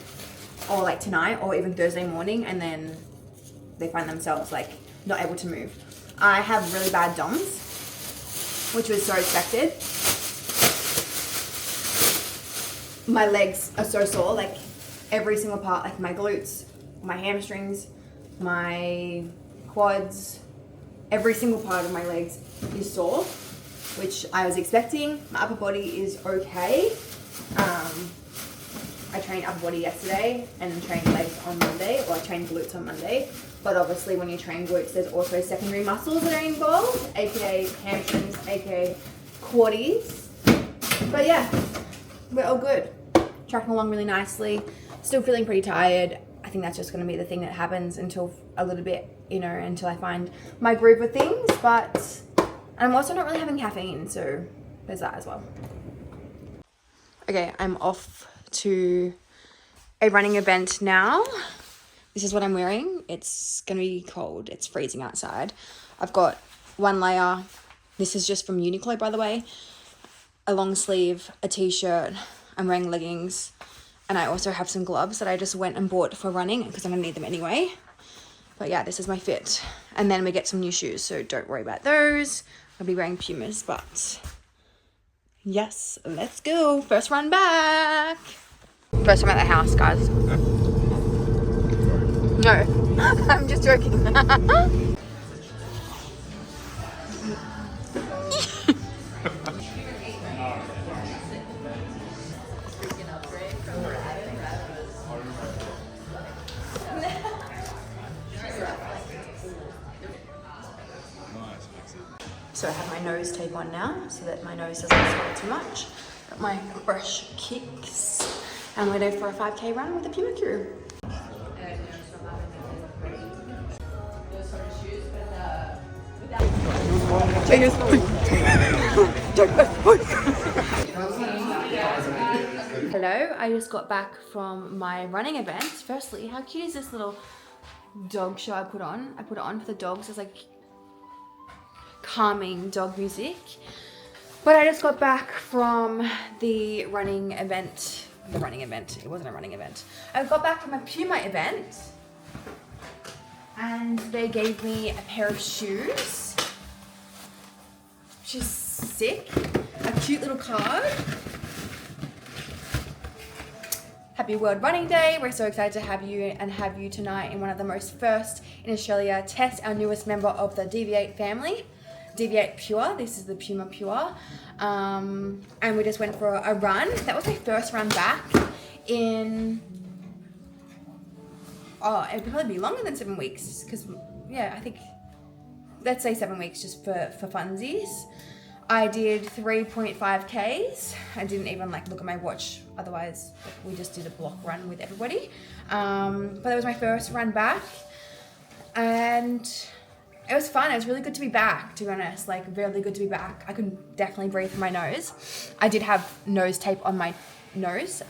Speaker 1: or like tonight or even Thursday morning, and then they find themselves like not able to move. I have really bad DOMS, which was so expected. My legs are so sore, like every single part, like my glutes, my hamstrings, my quads, every single part of my legs is sore, which I was expecting. My upper body is okay. I trained upper body yesterday and trained legs on Monday, or I trained glutes on Monday. But obviously when you train glutes, there's also secondary muscles that are involved, aka hamstrings, aka quaddies. But yeah, we're all good. Tracking along really nicely. Still feeling pretty tired. I think that's just going to be the thing that happens until a little bit, you know, until I find my groove with things. But I'm also not really having caffeine, so there's that as well. Okay, I'm off to a running event now. This is what I'm wearing. It's going to be cold. It's freezing outside. I've got one layer. This is just from Uniqlo, by the way. A long sleeve, a t-shirt. I'm wearing leggings. And I also have some gloves that I just went and bought for running because I'm going to need them anyway. But yeah, this is my fit. And then we get some new shoes, so don't worry about those. I'll be wearing Pumas, but yes, let's go. First run back. First time at the house, guys. No, I'm just joking. So I have my nose tape on now so that my nose doesn't swell too much. Got my fresh kicks. And we're going for a 5K run with the Puma crew. Hello, I just got back from my running event. Firstly, how cute is this little dog show I put on? I put it on for the dogs. It's like calming dog music. But I just got back from the running event. It wasn't a running event. I got back from a Puma event and they gave me a pair of shoes, which is sick. A cute little card. Happy World Running Day. We're so excited to have you tonight in one of the most first in Australia. Tess, our newest member of the Deviate family. Deviate Pure. This is the Puma Pure. And we just went for a run. That was my first run back in, it'd probably be longer than 7 weeks. Because, yeah, I think, let's say 7 weeks just for funsies. I did 3.5 Ks. I didn't even like look at my watch. Otherwise, we just did a block run with everybody. But that was my first run back. And it was fun. It was really good to be back, to be honest. Like, really good to be back. I could definitely breathe through my nose. I did have nose tape on my nose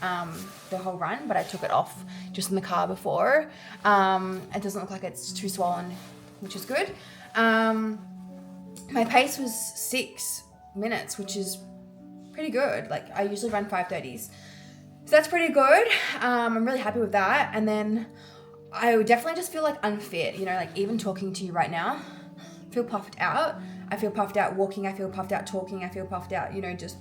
Speaker 1: the whole run, but I took it off just in the car before. It doesn't look like it's too swollen, which is good. My pace was 6 minutes, which is pretty good. Like, I usually run 5:30s. So that's pretty good. I'm really happy with that. And then I would definitely just feel like unfit, you know, like even talking to you right now, I feel puffed out. I feel puffed out walking. I feel puffed out talking. I feel puffed out, you know, just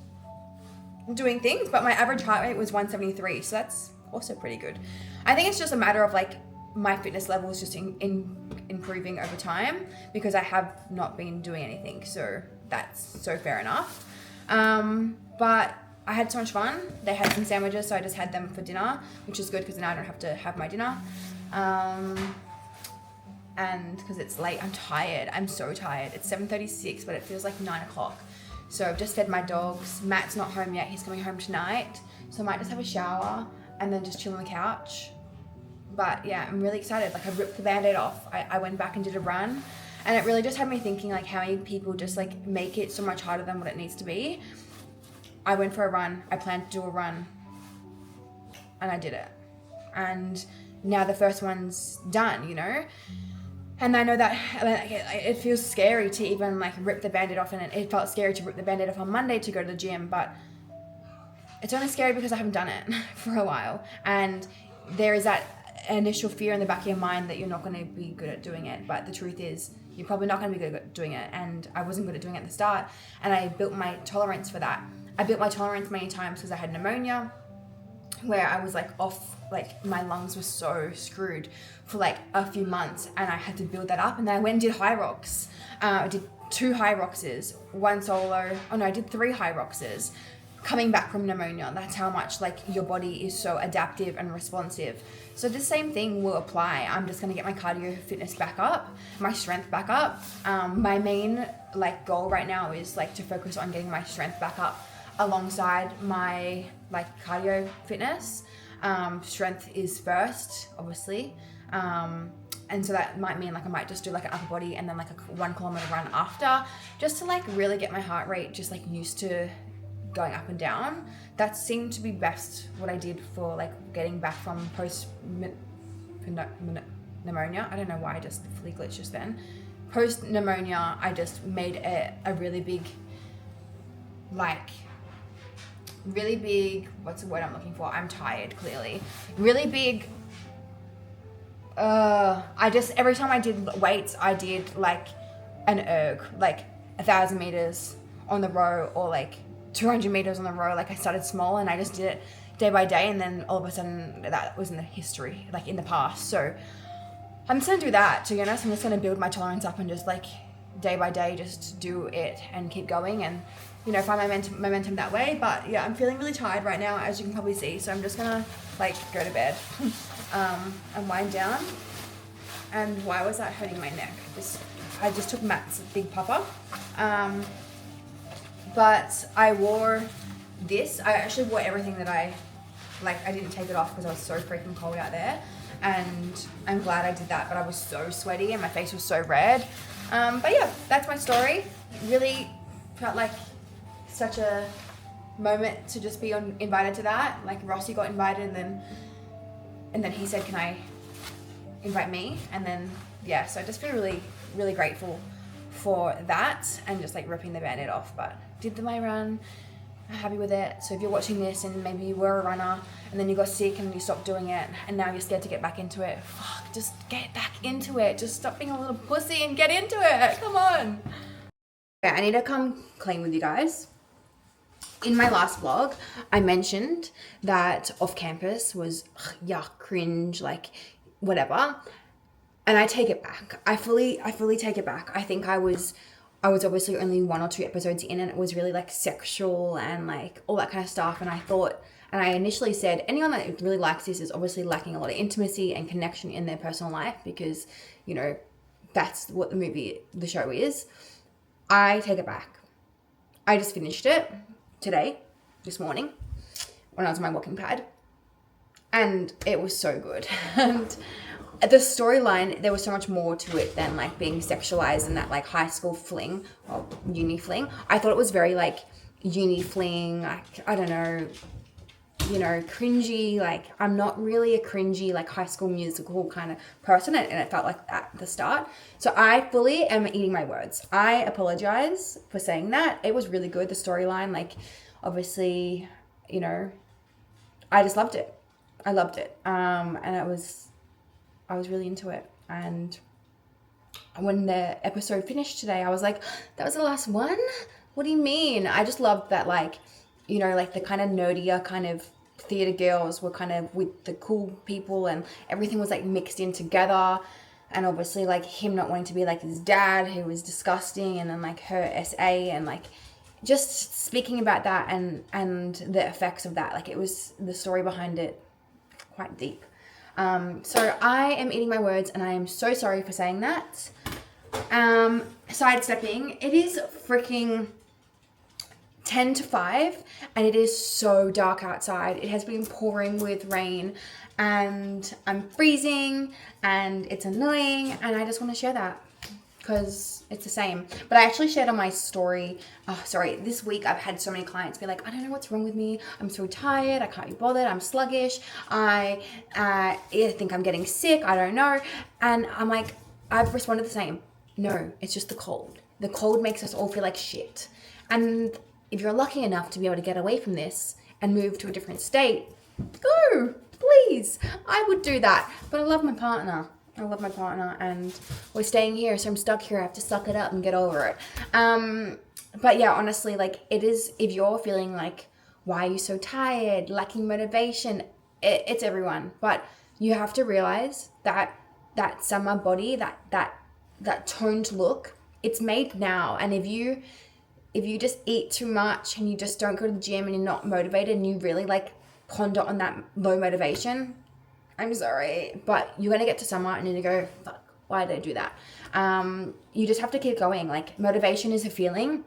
Speaker 1: doing things. But my average heart rate was 173. So that's also pretty good. I think it's just a matter of like my fitness level is just improving over time because I have not been doing anything. So that's so fair enough. But I had so much fun. They had some sandwiches, so I just had them for dinner, which is good because now I don't have to have my dinner. And because it's late, I'm tired. I'm so tired. It's 7:36, but it feels like 9 o'clock. So I've just fed my dogs. Matt's not home yet. He's coming home tonight. So I might just have a shower and then just chill on the couch. But yeah, I'm really excited. Like I ripped the Band-Aid off. I went back and did a run. And it really just had me thinking like how many people just like make it so much harder than what it needs to be. I went for a run. I planned to do a run. And I did it. And now the first one's done, you know? And I know that it feels scary to even like rip the Band-Aid off, and it felt scary to rip the Band-Aid off on Monday to go to the gym, but it's only scary because I haven't done it for a while. And there is that initial fear in the back of your mind that you're not going to be good at doing it. But the truth is you're probably not going to be good at doing it. And I wasn't good at doing it at the start. And I built my tolerance for that. I built my tolerance many times because I had pneumonia, where I was like off, like my lungs were so screwed for like a few months, and I had to build that up. And then I went and did high rocks. I did 2 high roxes, 1 solo. Oh no, I did 3 high roxes coming back from pneumonia. That's how much like your body is so adaptive and responsive. So the same thing will apply. I'm just going to get my cardio fitness back up, my strength back up. My main like goal right now is like to focus on getting my strength back up alongside my like cardio fitness. Strength is first, obviously. And so that might mean like I might just do like an upper body and then like a 1 kilometer run after, just to like really get my heart rate just like used to going up and down. That seemed to be best what I did for like getting back from post pneumonia. I don't know why I just fully glitched just then. Post pneumonia, I just made a really big, what's the word I'm looking for? I'm tired, clearly. Really big, every time I did weights, I did like an erg, like 1,000 meters on the row or like 200 meters on the row. Like I started small and I just did it day by day, and then all of a sudden that was in the history, like in the past. So I'm just gonna do that, to be honest. I'm just gonna build my tolerance up and just like day by day just do it and keep going and, you know, find my momentum that way. But yeah, I'm feeling really tired right now, as you can probably see. So I'm just gonna like go to bed and wind down. And why was that hurting my neck? I just took Matt's big pupper. But I wore this. I actually wore everything that I didn't take it off because I was so freaking cold out there. And I'm glad I did that, but I was so sweaty and my face was so red. But yeah, that's my story. Really felt like such a moment to just be invited to that. Like Rossi got invited, and then he said, "Can I invite me?" And then yeah, so I just feel really, really grateful for that, and just like ripping the Band-Aid off. But did my run, I'm happy with it. So if you're watching this and maybe you were a runner and then you got sick and you stopped doing it and now you're scared to get back into it, fuck, just get back into it. Just stop being a little pussy and get into it. Come on. Okay, I need to come clean with you guys. In my last vlog, I mentioned that off campus was yuck, cringe, like whatever. And I take it back. I fully take it back. I think I was obviously only 1 or 2 episodes in, and it was really like sexual and like all that kind of stuff. And I initially said, anyone that really likes this is obviously lacking a lot of intimacy and connection in their personal life, because, you know, that's what the show is. I take it back. I just finished it this morning, when I was on my walking pad. And it was so good. And the storyline, there was so much more to it than like being sexualized and that like high school fling or uni fling. I thought it was very like uni fling, like, I don't know, you know, cringy. Like, I'm not really a cringy like High School Musical kind of person, and it felt like that at the start. So I fully am eating my words. I apologize for saying that. It was really good, the storyline. Like, obviously, you know, I just loved it. I loved it. And I was really into it. And when the episode finished today, I was like, that was the last one? What do you mean? I just loved that, like, you know, like the kind of nerdier kind of theater girls were kind of with the cool people, and everything was like mixed in together. and obviously like him not wanting to be like his dad who was disgusting, and then like her SA, and like just speaking about that and the effects of that. Like it was the story behind it quite deep. So I am eating my words, and I am so sorry for saying that. Sidestepping, it is freaking 10 to 5 and it is so dark outside. It has been pouring with rain and I'm freezing and it's annoying, and I just want to share that because it's the same. But I actually shared on my story, this week I've had so many clients be like, I don't know what's wrong with me. I'm so tired. I can't be bothered. I'm sluggish. I think I'm getting sick. I don't know. And I'm like, I've responded the same. No, it's just the cold. The cold makes us all feel like shit. And if you're lucky enough to be able to get away from this and move to a different state, go, please. I would do that. But I love my partner. And we're staying here, so I'm stuck here. I have to suck it up and get over it. But yeah, honestly, like it is, if you're feeling like, why are you so tired, lacking motivation, it's everyone. But you have to realize that summer body, that toned look, it's made now. And if you just eat too much and you just don't go to the gym and you're not motivated and you really like ponder on that low motivation, I'm sorry, but you're going to get to summer and you go, fuck, why did I do that? You just have to keep going. Like motivation is a feeling,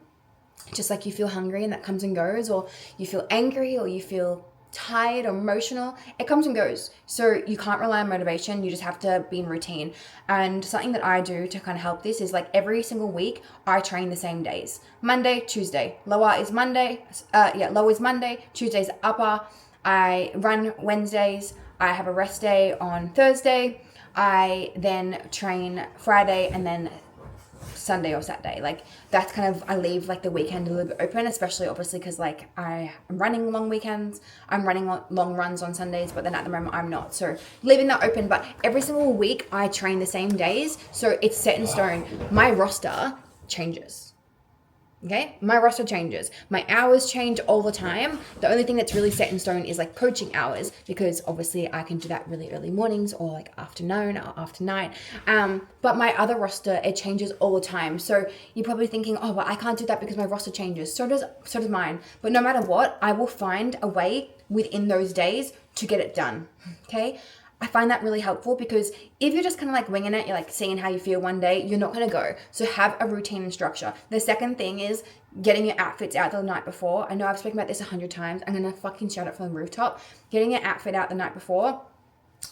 Speaker 1: just like you feel hungry and that comes and goes, or you feel angry or you feel tired or emotional, it comes and goes. So you can't rely on motivation. You just have to be in routine. And something that I do to kind of help this is like every single week I train the same days. Monday, Tuesday. Lower is Monday. Lower is Monday. Tuesday's upper. I run Wednesdays. I have a rest day on Thursday. I then train Friday and then Sunday or Saturday. Like that's kind of, I leave like the weekend a little bit open, especially obviously because like I'm running long weekends, I'm running long runs on Sundays, but then at the moment I'm not, so leaving that open. But every single week I train the same days, so it's set in stone. My roster changes. Okay, my roster changes. My hours change all the time. The only thing that's really set in stone is like coaching hours, because obviously I can do that really early mornings or like afternoon or after night. But my other roster, it changes all the time. So you're probably thinking, oh, but I can't do that because my roster changes. So does mine. But no matter what, I will find a way within those days to get it done. Okay. I find that really helpful, because if you're just kind of like winging it, you're like seeing how you feel one day, you're not going to go. So have a routine and structure. The second thing is getting your outfits out the night before. I know I've spoken about this 100 times. I'm going to fucking shout it from the rooftop. Getting your outfit out the night before,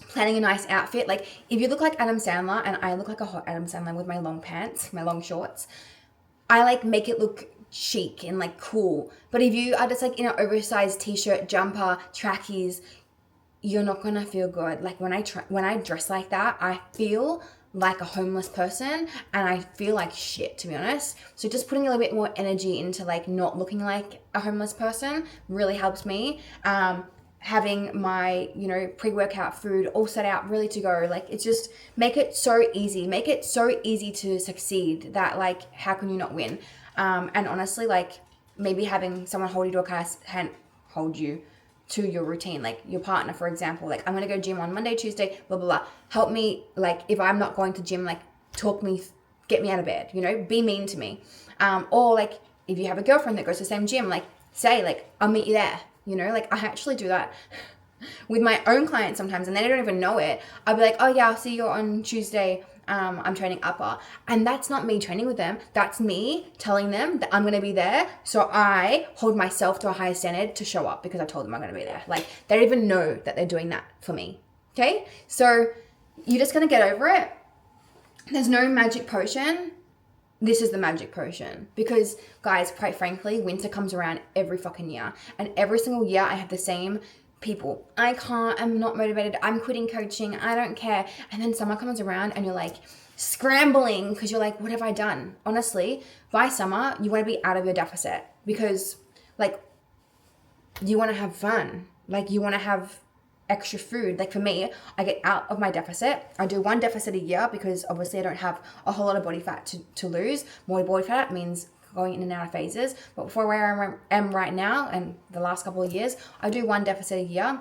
Speaker 1: planning a nice outfit. Like if you look like Adam Sandler, and I look like a hot Adam Sandler with my long pants, my long shorts, I like make it look chic and like cool. But if you are just like in an oversized t-shirt, jumper, trackies, you're not gonna feel good. Like when I dress like that, I feel like a homeless person and I feel like shit, to be honest. So just putting a little bit more energy into like not looking like a homeless person really helps me. Having my, pre-workout food all set out, ready to go. Like it's just make it so easy to succeed that like, how can you not win? And honestly, like maybe having someone hold you to a car, hold you to your routine, like your partner, for example, like I'm going to go gym on Monday, Tuesday, blah, blah, blah. Help me, like if I'm not going to gym, like talk me, get me out of bed, be mean to me. Or like if you have a girlfriend that goes to the same gym, like say like, I'll meet you there, like I actually do that with my own clients sometimes and they don't even know it. I'll be like, oh yeah, I'll see you on Tuesday. I'm training upper, and that's not me training with them. That's me telling them that I'm going to be there. So I hold myself to a higher standard to show up because I told them I'm going to be there. Like they don't even know that they're doing that for me. Okay. So you're just going to get over it. There's no magic potion. This is the magic potion, because guys, quite frankly, winter comes around every fucking year, and every single year I have the same people. I'm not motivated. I'm quitting coaching. I don't care. And then summer comes around and you're like scrambling because you're like, what have I done? Honestly, by summer, you want to be out of your deficit, because like you want to have fun. Like you want to have extra food. Like for me, I get out of my deficit. I do one deficit a year because obviously I don't have a whole lot of body fat to lose. More body fat means going in and out of phases. But for where I am right now and the last couple of years, I do one deficit a year.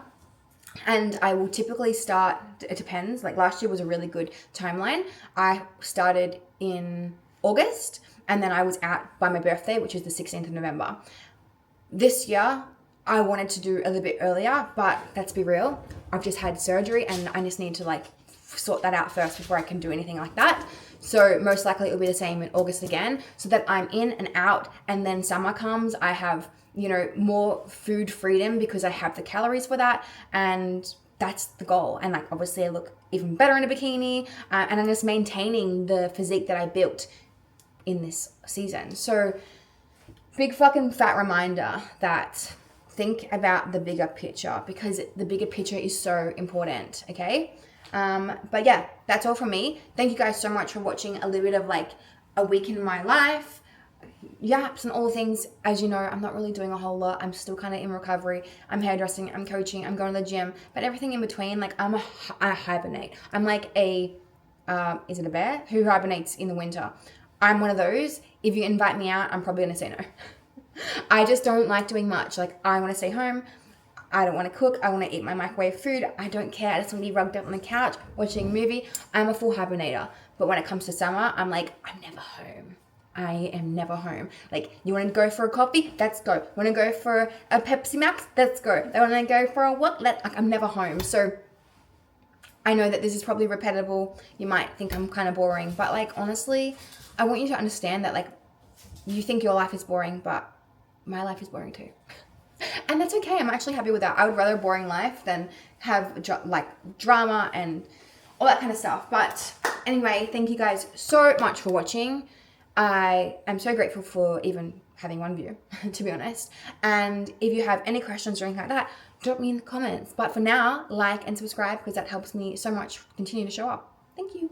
Speaker 1: And I will typically start, it depends, like last year was a really good timeline. I started in August and then I was out by my birthday, which is the 16th of November. This year, I wanted to do a little bit earlier, but let's be real, I've just had surgery and I just need to like sort that out first before I can do anything like that. So most likely it'll be the same in August again, so that I'm in and out, and then summer comes, I have, you know, more food freedom because I have the calories for that, and that's the goal. And like obviously I look even better in a bikini, and I'm just maintaining the physique that I built in this season. So big fucking fat reminder that think about the bigger picture, because the bigger picture is so important, okay? But yeah, that's all from me. Thank you guys so much for watching a little bit of like a week in my life, yaps and all the things. As you know, I'm not really doing a whole lot. I'm still kind of in recovery. I'm hairdressing, I'm coaching, I'm going to the gym, but everything in between, like I hibernate. I'm like a, is it a bear who hibernates in the winter? I'm one of those. If you invite me out, I'm probably going to say no. I just don't like doing much. Like I want to stay home. I don't want to cook. I want to eat my microwave food. I don't care. I just want to be rugged up on the couch watching a movie. I'm a full hibernator. But when it comes to summer, I'm like, I'm never home. I am never home. Like, you want to go for a coffee? Let's go. Want to go for a Pepsi Max? Let's go. They want to go for a what? I'm never home. So I know that this is probably repetitive. You might think I'm kind of boring. But like, honestly, I want you to understand that like, you think your life is boring, but my life is boring too. And that's okay. I'm actually happy with that. I would rather a boring life than have like drama and all that kind of stuff. But anyway, thank you guys so much for watching. I am so grateful for even having one view, to be honest. And if you have any questions or anything like that, drop me in the comments. But for now, like and subscribe, because that helps me so much continue to show up. Thank you.